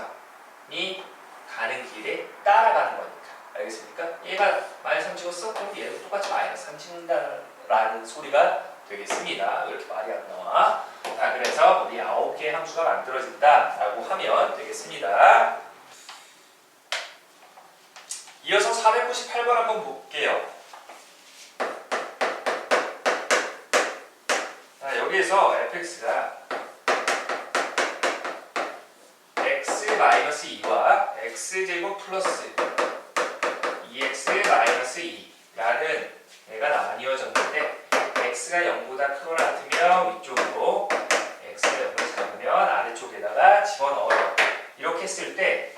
3이 가는 길에 따라가는 거니까. 알겠습니까? 얘가 마이너스 3 찍었어? 그럼 얘도 똑같이 마이너스 3 찍는다라는 소리가 되겠습니다. 왜 이렇게 말이 안 나와? 자, 그래서 우리 9개의 함수가 만들어진다라고 하면 되겠습니다. 이어서 498번 한번 볼게요. 자, 여기에서 fx가 x-2와 x제곱 플러스 2x-2라는 애가 나뉘어졌는데 x가 0보다 크거나 같으면 위쪽으로 x가 0을 잡으면 아래쪽에다가 집어넣어요. 이렇게 했을 때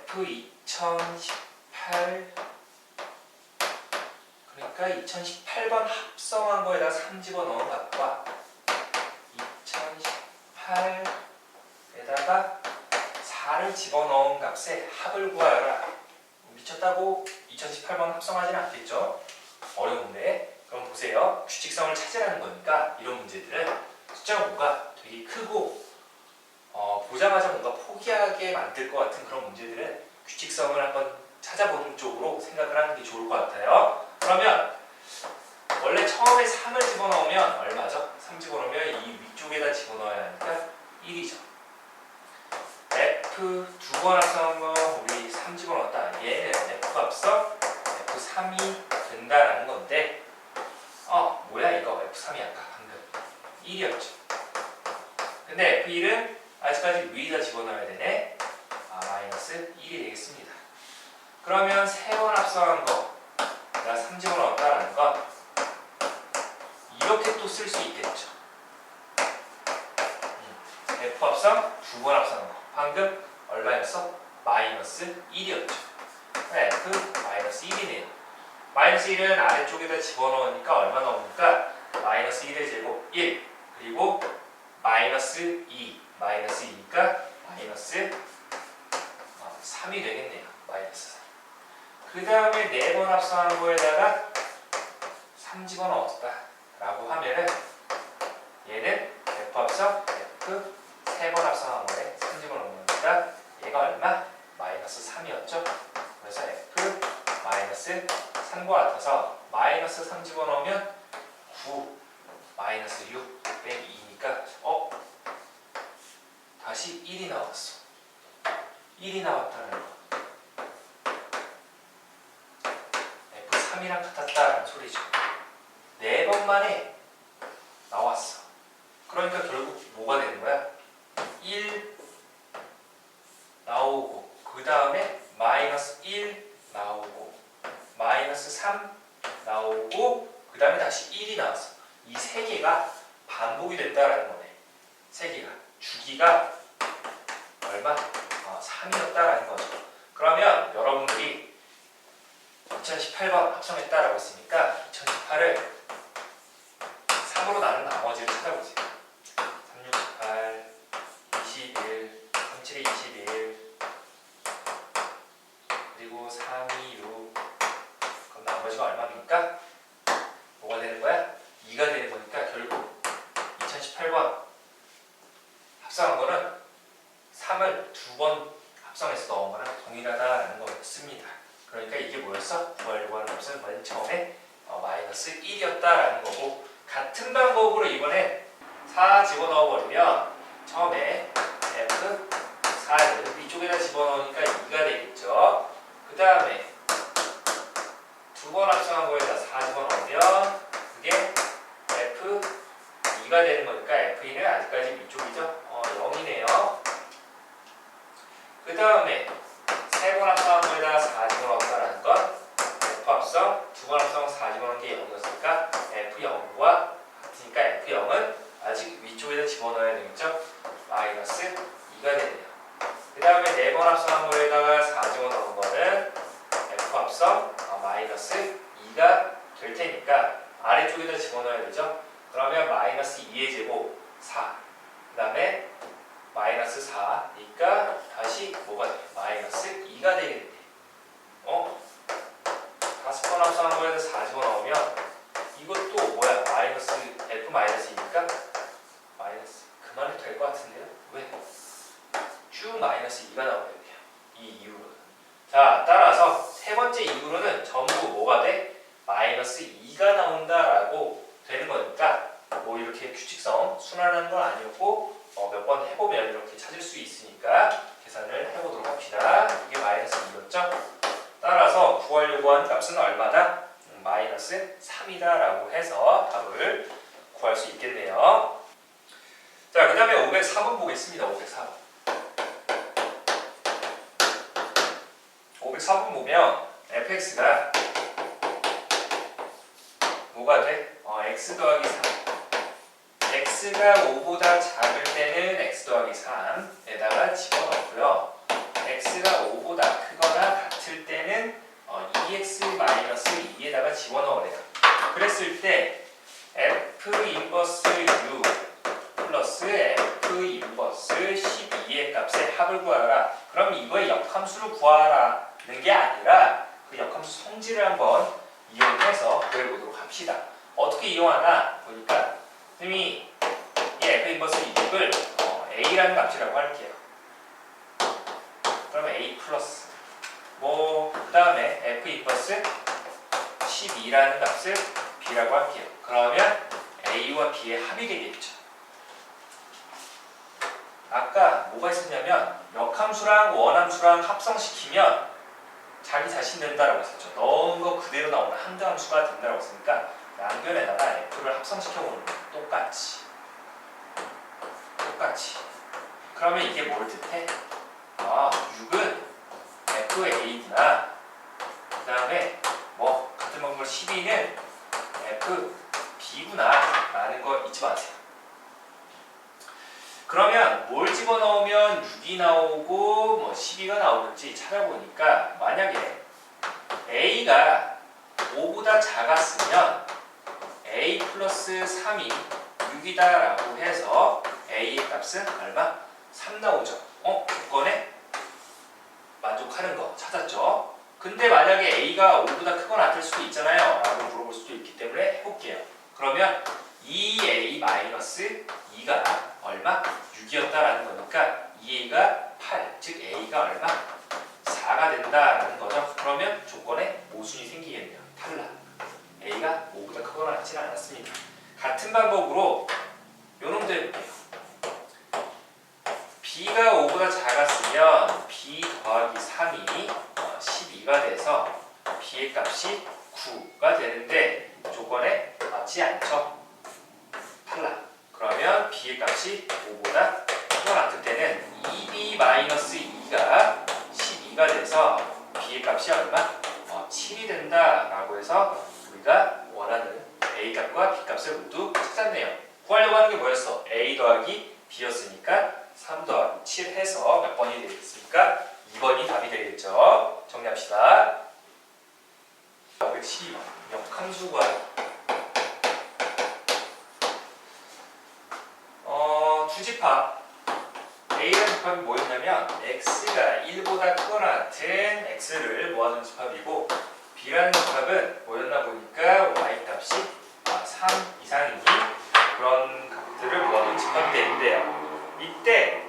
F2018 그러니까 2018번 합성한 거에다 3 집어넣은 값과 2018에다가 4를 집어넣은 값의 합을 구하여라. 미쳤다고 2018번 합성하지는 않겠죠? 어려운데. 그럼 보세요. 규칙성을 찾으라는 거니까 이런 문제들은 숫자가 뭔가 되게 크고 보자마자 뭔가 포기하게 만들 것 같은 그런 문제들은 규칙성을 한번 찾아보는 쪽으로 생각을 하는 게 좋을 것 같아요. 그러면 원래 처음에 3을 집어넣으면 얼마죠? 3 집어넣으면 이 위쪽에다 집어넣어야 하니까 1이죠. F 2번 합성한 거 우리 3 집어넣었다. 얘는 F 합성 F3이 된다라는 건데 뭐야 이거 F3이 아까 방금 1이었죠. 근데 F1은 아직까지 위에다 집어넣어야 되네. 마이너스 1이 되겠습니다. 그러면 3번 합성한 거 내가 3 집어넣었다라는 건 이렇게 또 쓸 수 있겠죠. F 합성 2번 합성한 거 방금 얼마였어? 마이너스 1이었죠. F 마이너스 1이네요. 마이너스 1은 아래쪽에다 집어넣으니까 얼마 나옵니까? 마이너스 1의 제곱 1 그리고 마이너스 2 마이너스 2니까 마이너스 3이 되겠네요. 마이너스 3. 그 다음에 4번 합성한 거에다가 3 집어넣었다 라고 하면은 얘는 F 합성 F 3번 합성한 거에 3 집어넣는 거니까 얘가 얼마? 마이너스 3이었죠. 그래서 F 마이너스 3과 같아서 마이너스 3 집어넣으면 9 마이너스 6 빼기 2니까 다시 1이 나왔어. 1이 나왔다는 거. F3이랑 같았다라는 소리죠. 4번 만에 나왔어. 그러니까 결국 뭐가 되는 거야? 1 나오고 그 다음에 마이너스 1 나오고 마이너스 3 나오고 그 다음에 다시 1이 나왔어. 이 3개가 반복이 됐다라는 거네. 3개가 주기가 얼마? 3이었다라는 거죠. 그러면 여러분들이 2018번 합성했다라고 했으니까 2018을 3으로 나눈 나머지를 찾아보세요. 3, 6, 18, 21, 3, 7, 21 그리고 3, 2, 6 그럼 나머지가 얼마입니까? 뭐가 되는 거야? 2가 되는 거니까 결국 2018번 합성한 거는 3을 2번 합성해서 넣은 거랑 동일하다라는 거였습니다. 그러니까 이게 뭐였어? 구하려고 하는 값은 맨 처음에 마이너스 1이었다라는 거고 같은 방법으로 이번엔 4 집어넣어버리면 처음에 F 4를 위쪽에다 집어넣으니까 2가 되겠죠. 그 다음에 2번 합성한 거에다 4 집어넣으면 그게 F 2가 되는 거니까 F2는 아직까지 위쪽이죠. 0이네요. 그 다음에 3번 합성한 거에다가 4 집어넣었다라는 건 F 합성 2번 합성 4 집어넣은 게 0이었으니까 F0과 같으니까 F0은 아직 위쪽에다 집어넣어야 되겠죠. 마이너스 2가 되네요. 그 다음에 4번 합성한 거에다가 4 집어넣은 거는 F 합성 마이너스 2가 될 테니까 아래쪽에다 집어넣어야 되죠. 그러면 마이너스 2의 제곱 4 그 다음에 마이너스 4니까 다시 뭐가 돼? 마이너스 2가 되겠네. 5번 합성한 거에서 4 집어넣으면 이것도 뭐야? 마이너스 F 마이너스 2니까 마이너스 그만해도 될 것 같은데요? 왜? 쭉 마이너스 2가 나와야 돼요. 이 이후로는. 자, 따라서 세 번째 이후로는 전부 뭐가 돼? 마이너스 2가 나온다라고 되는 거니까 뭐 이렇게 규칙성 순환하는 건 아니었고 몇 번 해보면 이렇게 찾을 수 있으니까 계산을 해보도록 합시다. 이게 마이너스 2였죠? 따라서 구하려고 하는 값은 얼마다? 마이너스 3이다 라고 해서 답을 구할 수 있겠네요. 자, 그 다음에 504번 보겠습니다. 504번. 504번 보면 fx가 뭐가 돼? x 더하기 3 x가 5보다 작을 때는 x 더하기 3에다가 집어넣고요. x가 5보다 크거나 같을 때는 2x-2에다가 집어넣으래요. 그랬을 때 f 인버스 u 플러스 f 인버스 12의 값의 합을 구하라. 그럼 이거의 역함수를 구하라는 게 아니라 그 역함수 성질을 한번 이용해서 구해보도록 합시다. 어떻게 이용하나 보니까 선생님이 이 f 인버스 6을 a라는 값이라고 할게요. 그러면 a 플러스 그 다음에 f 인버스 12라는 값을 b라고 할게요. 그러면 a와 b의 합이 되겠죠. 아까 뭐가 있었냐면 역함수랑 원함수랑 합성시키면 자기 자신 된다라고 했었죠. 넣은 거 그대로 나오는 한가함수가 된다라고 했으니까 양변에다가 f를 합성시켜보는 거예요. 똑같이. 그러면 이게 뭘 뜻해? 6은 FA구나. 그 다음에 같은 방법으로 12는 FB구나 라는 거 잊지 마세요. 그러면 뭘 집어넣으면 6이 나오고 12가 나오는지 찾아보니까 만약에 A가 5보다 작았으면 A 플러스 3이 6이다 라고 해서 A의 값은 얼마? 3 나오죠. 조건에 만족하는 거 찾았죠. 그 근데 만약에 a가 5보다 크거나 같을 수도 있잖아요 라고 물어볼 수도 있기 때문에 해볼게요. 그러면 2a-2가 얼마? 6이었다라는 거니까 2a가 8, 즉 a가 얼마? 4가 된다라는 거죠. 그러면 조건에 모순이 생기겠네요. 탈락. a가 5보다 크거나 같지는 않았습니다. 같은 방법으로 요놈도 해볼게요. b가 5보다 작았으면 b 더하기 3이 12가 돼서 b의 값이 9가 되는데 조건에 맞지 않죠. 탈락. 그러면 b의 값이 5보다 크거나 같을 때는 2b-2가 12가 돼서 b의 값이 얼마? 7이 된다라고 해서 우리가 원하는 a 값과 b 값을 모두 찾았네요. 구하려고 하는 게 뭐였어? a 더하기 b였으니까 3 더하기 7 해서 몇 번이 되겠습니까? 2번이 답이 되겠죠. 정리합시다. 512번 역함수 구하기. 주집합 A라는 집합이 뭐였냐면 X가 1보다 크거나 같은 X를 모아둔 집합이고 B라는 집합은 뭐였나 보니까 Y 값이 3 이상이니 그런 값들을 모아둔 집합이 되는데요. 이때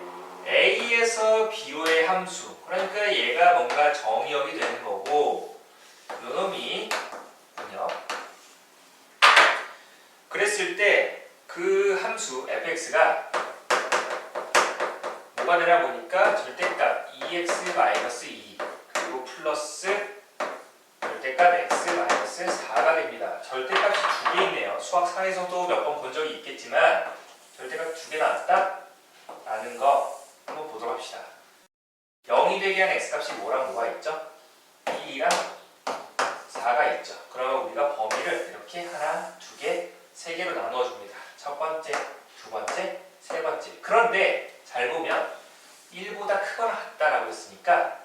A에서 B로의 함수, 그러니까 얘가 뭔가 정의역이 되는 거고 요놈이 그랬을 때 그 함수 fx가 뭐가 되나 보니까 절대값 2x-2 그리고 플러스 절대값 x-4가 됩니다. 절대값이 두 개 있네요. 수학상에서도 몇 번 본 적이 있겠지만 절대값 두 개 나왔다? 라는 거 한번 보도록 합시다. 0이 되게 한 x값이 뭐랑 뭐가 있죠? 2랑 4가 있죠. 그러면 우리가 범위를 이렇게 하나, 두 개, 세 개로 나누어 줍니다. 첫 번째, 두 번째, 세 번째. 그런데 잘 보면 1보다 크거나 같다라고 했으니까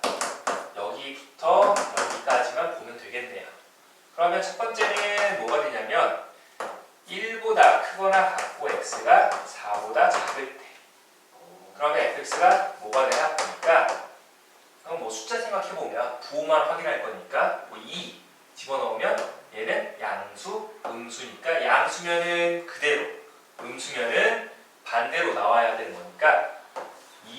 여기부터 여기까지만 보면 되겠네요. 그러면 첫 번째는 뭐가 되냐면 1보다 크거나 같고 x가 4보다 작을 때. 그러면 fx가 뭐가 되나 보니까 그럼 뭐 숫자 생각해보면 부호만 확인할 거니까 뭐 2 집어넣으면 얘는 양수, 음수니까 양수면은 그대로, 음수면은 반대로 나와야 되는 거니까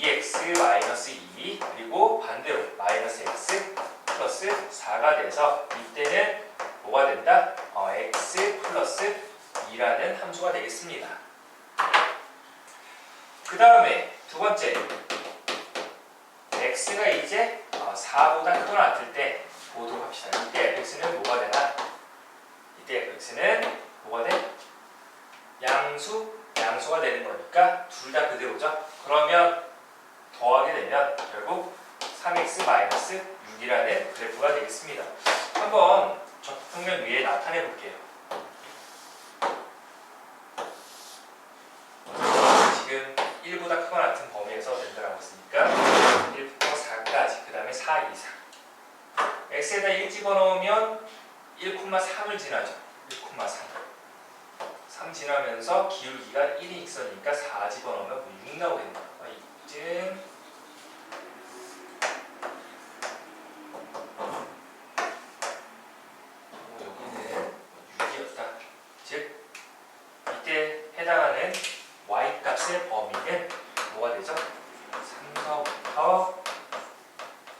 2x-2 그리고 반대로 마이너스 x 플러스 4가 돼서 이때는 뭐가 된다? x 플러스 2라는 함수가 되겠습니다. 그 다음에 두 번째 x가 이제 4보다 크거나 같을 때 보도록 합시다. 이때 fx는 뭐가 되나? 이때 fx는 뭐가 돼? 양수가 되는 거니까 둘 다 그대로죠. 그러면 더하게 되면 결국 3x-6이라는 그래프가 되겠습니다. 한번 적평면 위에 나타내 볼게요. 지금 1보다 크거나 같은 범위에서 된다고 했으니까 1부터 4까지, 그 다음에 4 이상. x에다 1 집어넣으면 1,3을 지나죠. 1,3. 3 지나면서 기울기가 1이 익선이니까 4 집어넣으면 뭐 6 나오겠네요. 이쯤 여기는 6이었다. 즉 이때 해당하는 y값의 범위는 뭐가 되죠? 3서부터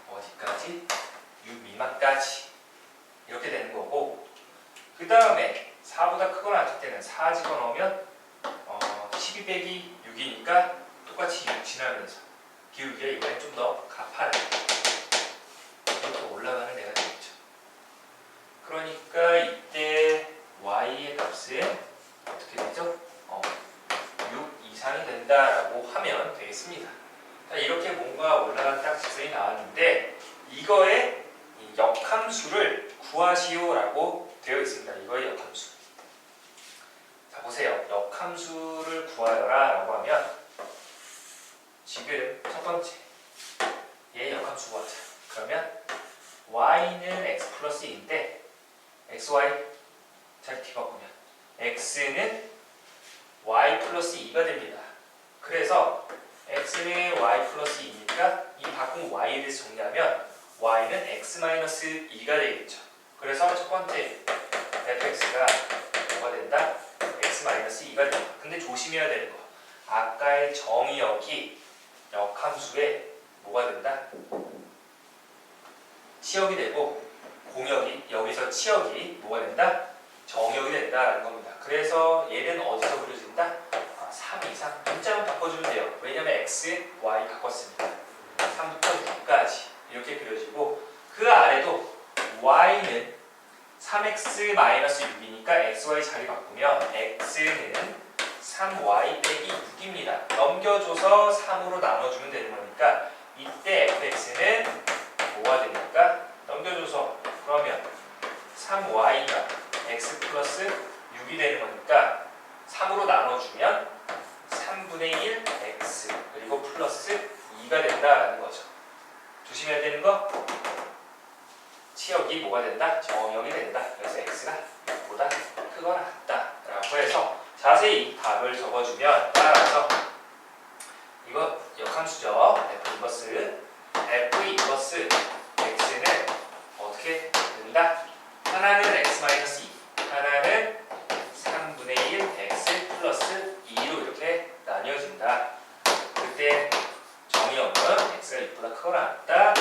어디까지? 6 미만까지 이렇게 되는 거고, 그 다음에 4보다 크거나 같을 때는 4 집어넣으면 12 빼기 6이니까 똑같이 6 지나면서 기울기가 이번엔 좀 더 가파른 이렇게 올라가는 애가 되겠죠. 그러니까 이때 y의 값은 어떻게 되죠? 6 이상이 된다라고 하면 되겠습니다. 이렇게 뭔가 올라갔다 직선이 나왔는데 이거의 역함수를 구하시오라고 되어 있습니다. 이거의 역함수. 자 보세요. 역함수를 구하여라 라고 하면 지금 첫 번째 얘 역함수 구하자. 그러면 y는 x 플러스 2인데 xy 잘 뒤바꾸면 x는 y 플러스 2가 됩니다. 그래서 x는 y 플러스 2니까 이 바꾼 y에 대해서 정리하면 y는 x-2가 되겠죠. 그래서 첫 번째 fx가 뭐가 된다? x-2가 된다. 근데 조심해야 되는 거. 아까의 정의역이 역함수에 뭐가 된다? 치역이 되고 공역이 여기서 치역이 뭐가 된다? 정역이 된다라는 겁니다. 그래서 얘는 어디서 그려진다? 3 이상 문자만 바꿔주면 돼요. 왜냐면 x, y 바꿨습니다. 3부터 6까지 이렇게 그려지고 그 아래도 y는 3x-6이니까 xy 자리 바꾸면 x는 3y 빼기 6입니다. 넘겨줘서 3으로 나눠주면 되는 거니까 이때 fx는 뭐가 되니까 넘겨줘서 그러면 3y가 x 플러스 6이 되는 거니까 3으로 나눠주면 3분의 1 x 그리고 플러스 2가 된다라는 거죠. 조심해야 되는 거 치역이 뭐가 된다? 정역이 된다. 그래서 x가 6보다 크거나 같다라고 해서 자세히 답을 적어주면 따라서 이거 역함수죠. f 인버스 x는 어떻게 된다? 하나는 x-2 하나는 3분의 1 x 플러스 2로 이렇게 나뉘어진다. 그때 정의역은 x가 6보다 크거나 같다.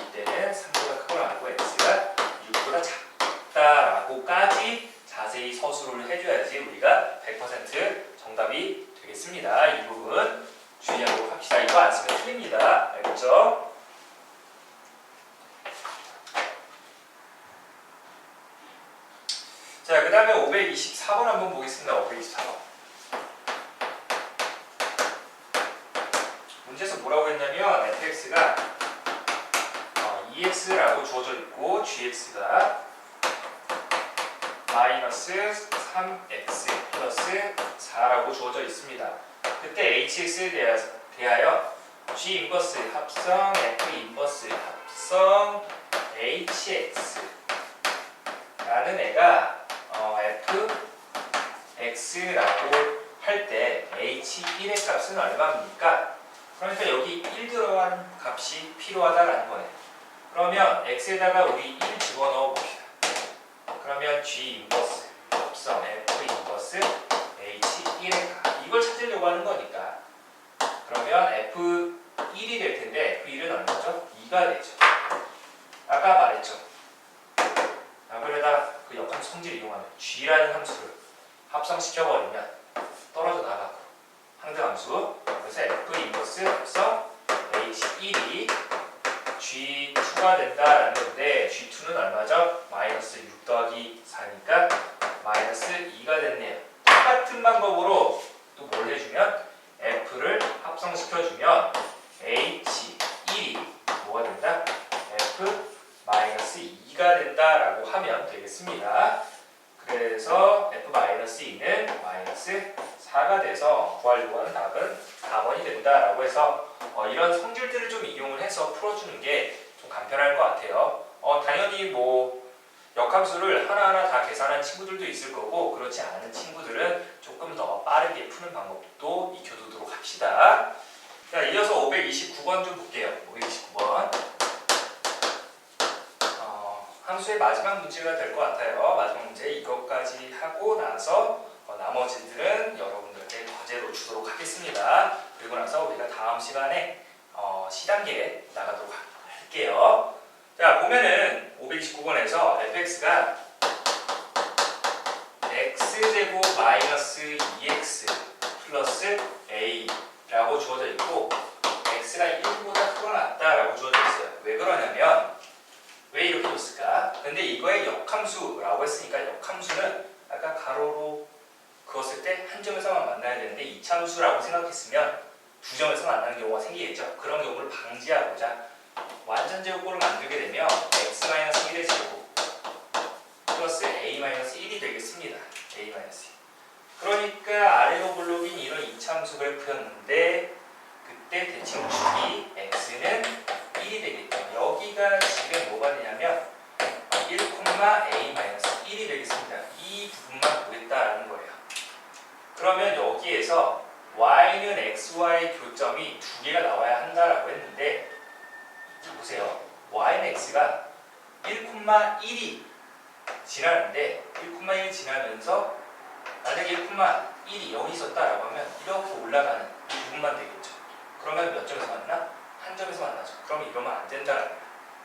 이때는 3보다 크거나 같고 x가 6보다 작다라고까지 자세히 서술을 해줘야지 우리가 100% 정답이 되겠습니다. 이 부분 주의하도록 합시다. 이거 안 쓰면 틀립니다. 알겠죠? 자, 그 다음에 524번 한번 보겠습니다. 524번. 문제에서 뭐라고 했냐면 fx가 ex라고 주어져 있고 gx가 마이너스 3x 플러스 4라고 주어져 있습니다. 그때 hx에 대하여 g 인버스 합성 f 인버스 합성 hx 라는 애가 fx라고 할 때 h1의 값은 얼마입니까? 그러니까 여기 1 들어간 값이 필요하다라는 거네. 그러면 x에다가 우리 1 집어넣어 봅시다. 그러면 g 인버스 합성 f 인버스 h1의 값 이걸 찾으려고 하는 거니까 그러면 f1이 될 텐데 f1은 얼마죠? 2가 되죠. 아까 말했죠. 그러다 그 역함수 성질 이용하면 g라는 함수를 합성시켜버리면 떨어져 나가고 항등함수 그래서 f 인버스 합성 h1이 g2가 된다라는 건데 g2는 얼마죠? 마이너스 6 더하기 4니까 마이너스 2가 됐네요. 똑같은 방법으로 또 뭘 해주면 f를 합성시켜주면 h1이 뭐가 된다? f 마이너스 2가 된다라고 하면 되겠습니다. 그래서 f-2는 마이너스 4가 돼서 구하려고 하는 답은 4번이 된다라고 해서 이런 성질들을 좀 이용을 해서 풀어주는 게 좀 간편할 것 같아요. 당연히 뭐 역함수를 하나하나 다 계산한 친구들도 있을 거고 그렇지 않은 친구들은 조금 더 빠르게 푸는 방법도 익혀두도록 합시다. 자, 이어서 529번 좀 볼게요. 529번. 함수의 마지막 문제가 될 것 같아요. 마지막 문제 이것까지 하고 나서 나머지들은 여러분들께 과제로 주도록 하겠습니다. 그리고 나서 우리가 다음 시간에 시단계 나가도록 할게요. 자, 보면은 529번에서 fx가 x제곱 마이너스 2x 플러스 a라고 주어져 있고 x가 1보다 크거나 같다라고 주어져 있어요. 왜 그러냐면 왜 이렇게 줬을까? 근데 이거의 역함수라고 했으니까 역함수는 아까 가로로 그었을 때 한 점에서만 만나야 되는데 이차함수라고 생각했으면 두 점에서 만나는 경우가 생기겠죠. 그런 경우를 방지하고자 완전 제곱꼴을 만들게 되면 x-1의 제곱 플러스 a-1이 되겠습니다. a-1. 그러니까 아래로 블록인 이런 이차함수 그래프였는데 그때 대칭축이 x는 1이 되겠죠. 여기가 지금 뭐가 되냐면 1,a-1이 되겠습니다. 이 부분만 보겠다라는 거예요. 그러면 여기에서 y는 xy 교점이 두 개가 나와야 한다라고 했는데 자 보세요. y는 x가 1,1이 지나는데 1,1 지나면서 만약에 1,1이 여기 있었다라고 하면 이렇게 올라가는 이 부분만 되겠죠. 그러면 몇 점에서 만나? 한 점에서 만나죠. 그러면 이러면 안 된다는 거예요.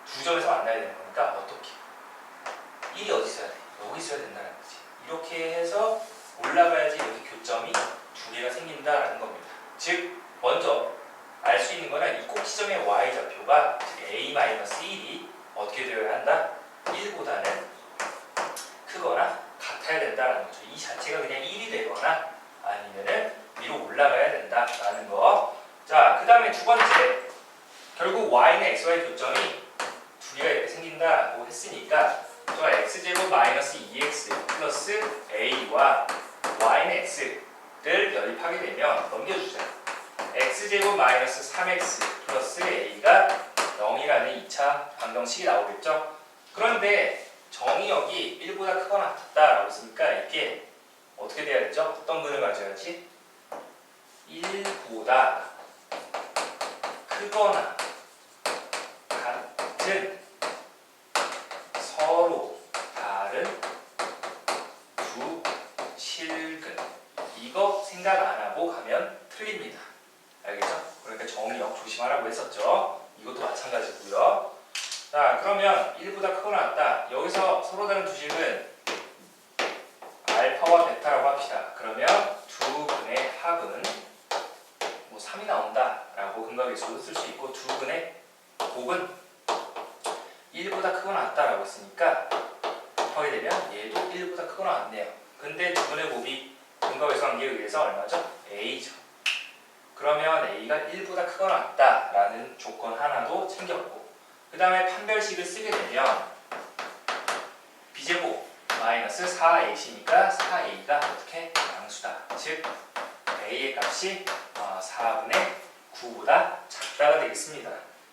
두 점에서 만나야 되는 거니까 어떻게? 1이 어디 있어야 돼? 여기 있어야 된다는 거지. 이렇게 해서 올라가야지 여기 교점이 두 개가 생긴다라는 겁니다. 즉 먼저 알 수 있는 거는 이 꼭지점의 y좌표가 즉 a-1이 어떻게 되어야 한다? 1보다는 크거나 같아야 된다는 거죠. 이 자체가 그냥 1이 되거나 아니면은 위로 올라가야 된다라는 거. 자, 그 다음에 두 번째. 결국 y는 xy 교점이 두 개가 이렇게 생긴다고 했으니까 저 x제곱 마이너스 2x 플러스 a와 y는 x를 연립하게 되면 넘겨주자. x제곱 마이너스 3x 플러스 a가 0이라는 2차 방정식이 나오겠죠. 그런데 정의역이 1보다 크거나 같다라고 했으니까 이게 어떻게 돼야 되죠? 어떤 근을 가져야지? 1보다 크거나 같은 서로 다른 두 실근. 이거 생각 안 하고 가면 틀립니다. 알겠죠? 그러니까 정의역 조심하라고 했었죠. 이것도 마찬가지고요. 자, 그러면 1보다 크거나 같다. 여기서 서로 다른 두 식은 알파와 베타라고 합시다. 그러면 두 근의 합은 뭐 3이 나온다라고 근각계수로 쓸 수 있고 두 근의 곱은 1보다 크거나 같다라고 했으니까 곱하게 되면 얘도 1보다 크거나 같네요. 근데 두 근의 곱이 근각계수 관계에 의해서 얼마죠? a죠. 그러면 a가 1보다 크거나 같다라는 조건 하나도 챙겼고 그 다음에 판별식을 쓰게 되면 b제곱 마이너스 4ac니까 4a가 어떻게? 양수다. 즉 a의 값이 4분의 9보다 작다가 되겠습니다.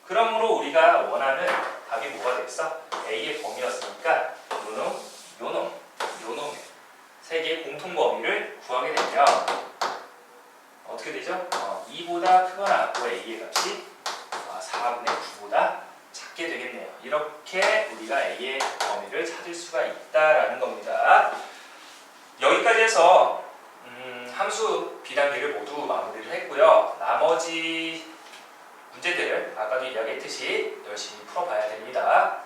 그러므로 우리가 원하는 답이 뭐가 되겠어? a의 범위였으니까 요놈, 요놈, 요놈 세 개의 공통 범위를 구하게 되면 어떻게 되죠? 2보다 크거나 같고 a의 값이 4분의 9보다 작게 되겠네요. 이렇게 우리가 a의 범위를 찾을 수가 있다라는 겁니다. 여기까지 해서 함수 B단계를 모두 마무리를 했고요. 나머지 문제들을 아까도 이야기했듯이 열심히 풀어봐야 됩니다.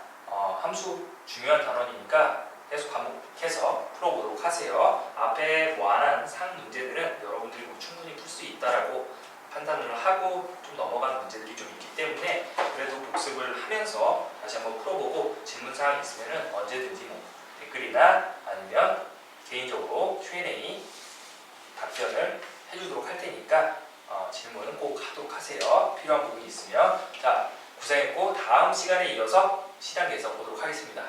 함수 중요한 단원이니까 계속 반복해서 풀어보도록 하세요. 앞에 완한 상 문제들은 여러분들이 충분히 풀 수 있다라고 판단을 하고 좀 넘어가는 문제들이 좀 있기 때문에 그래도 복습을 하면서 다시 한번 풀어보고 질문사항이 있으면 언제든지 뭐 댓글이나 아니면 개인적으로 Q&A 답변을 해주도록 할 테니까 질문은 꼭 하도록 하세요. 필요한 부분이 있으면. 자, 고생했고 다음 시간에 이어서 시단계에서 보도록 하겠습니다.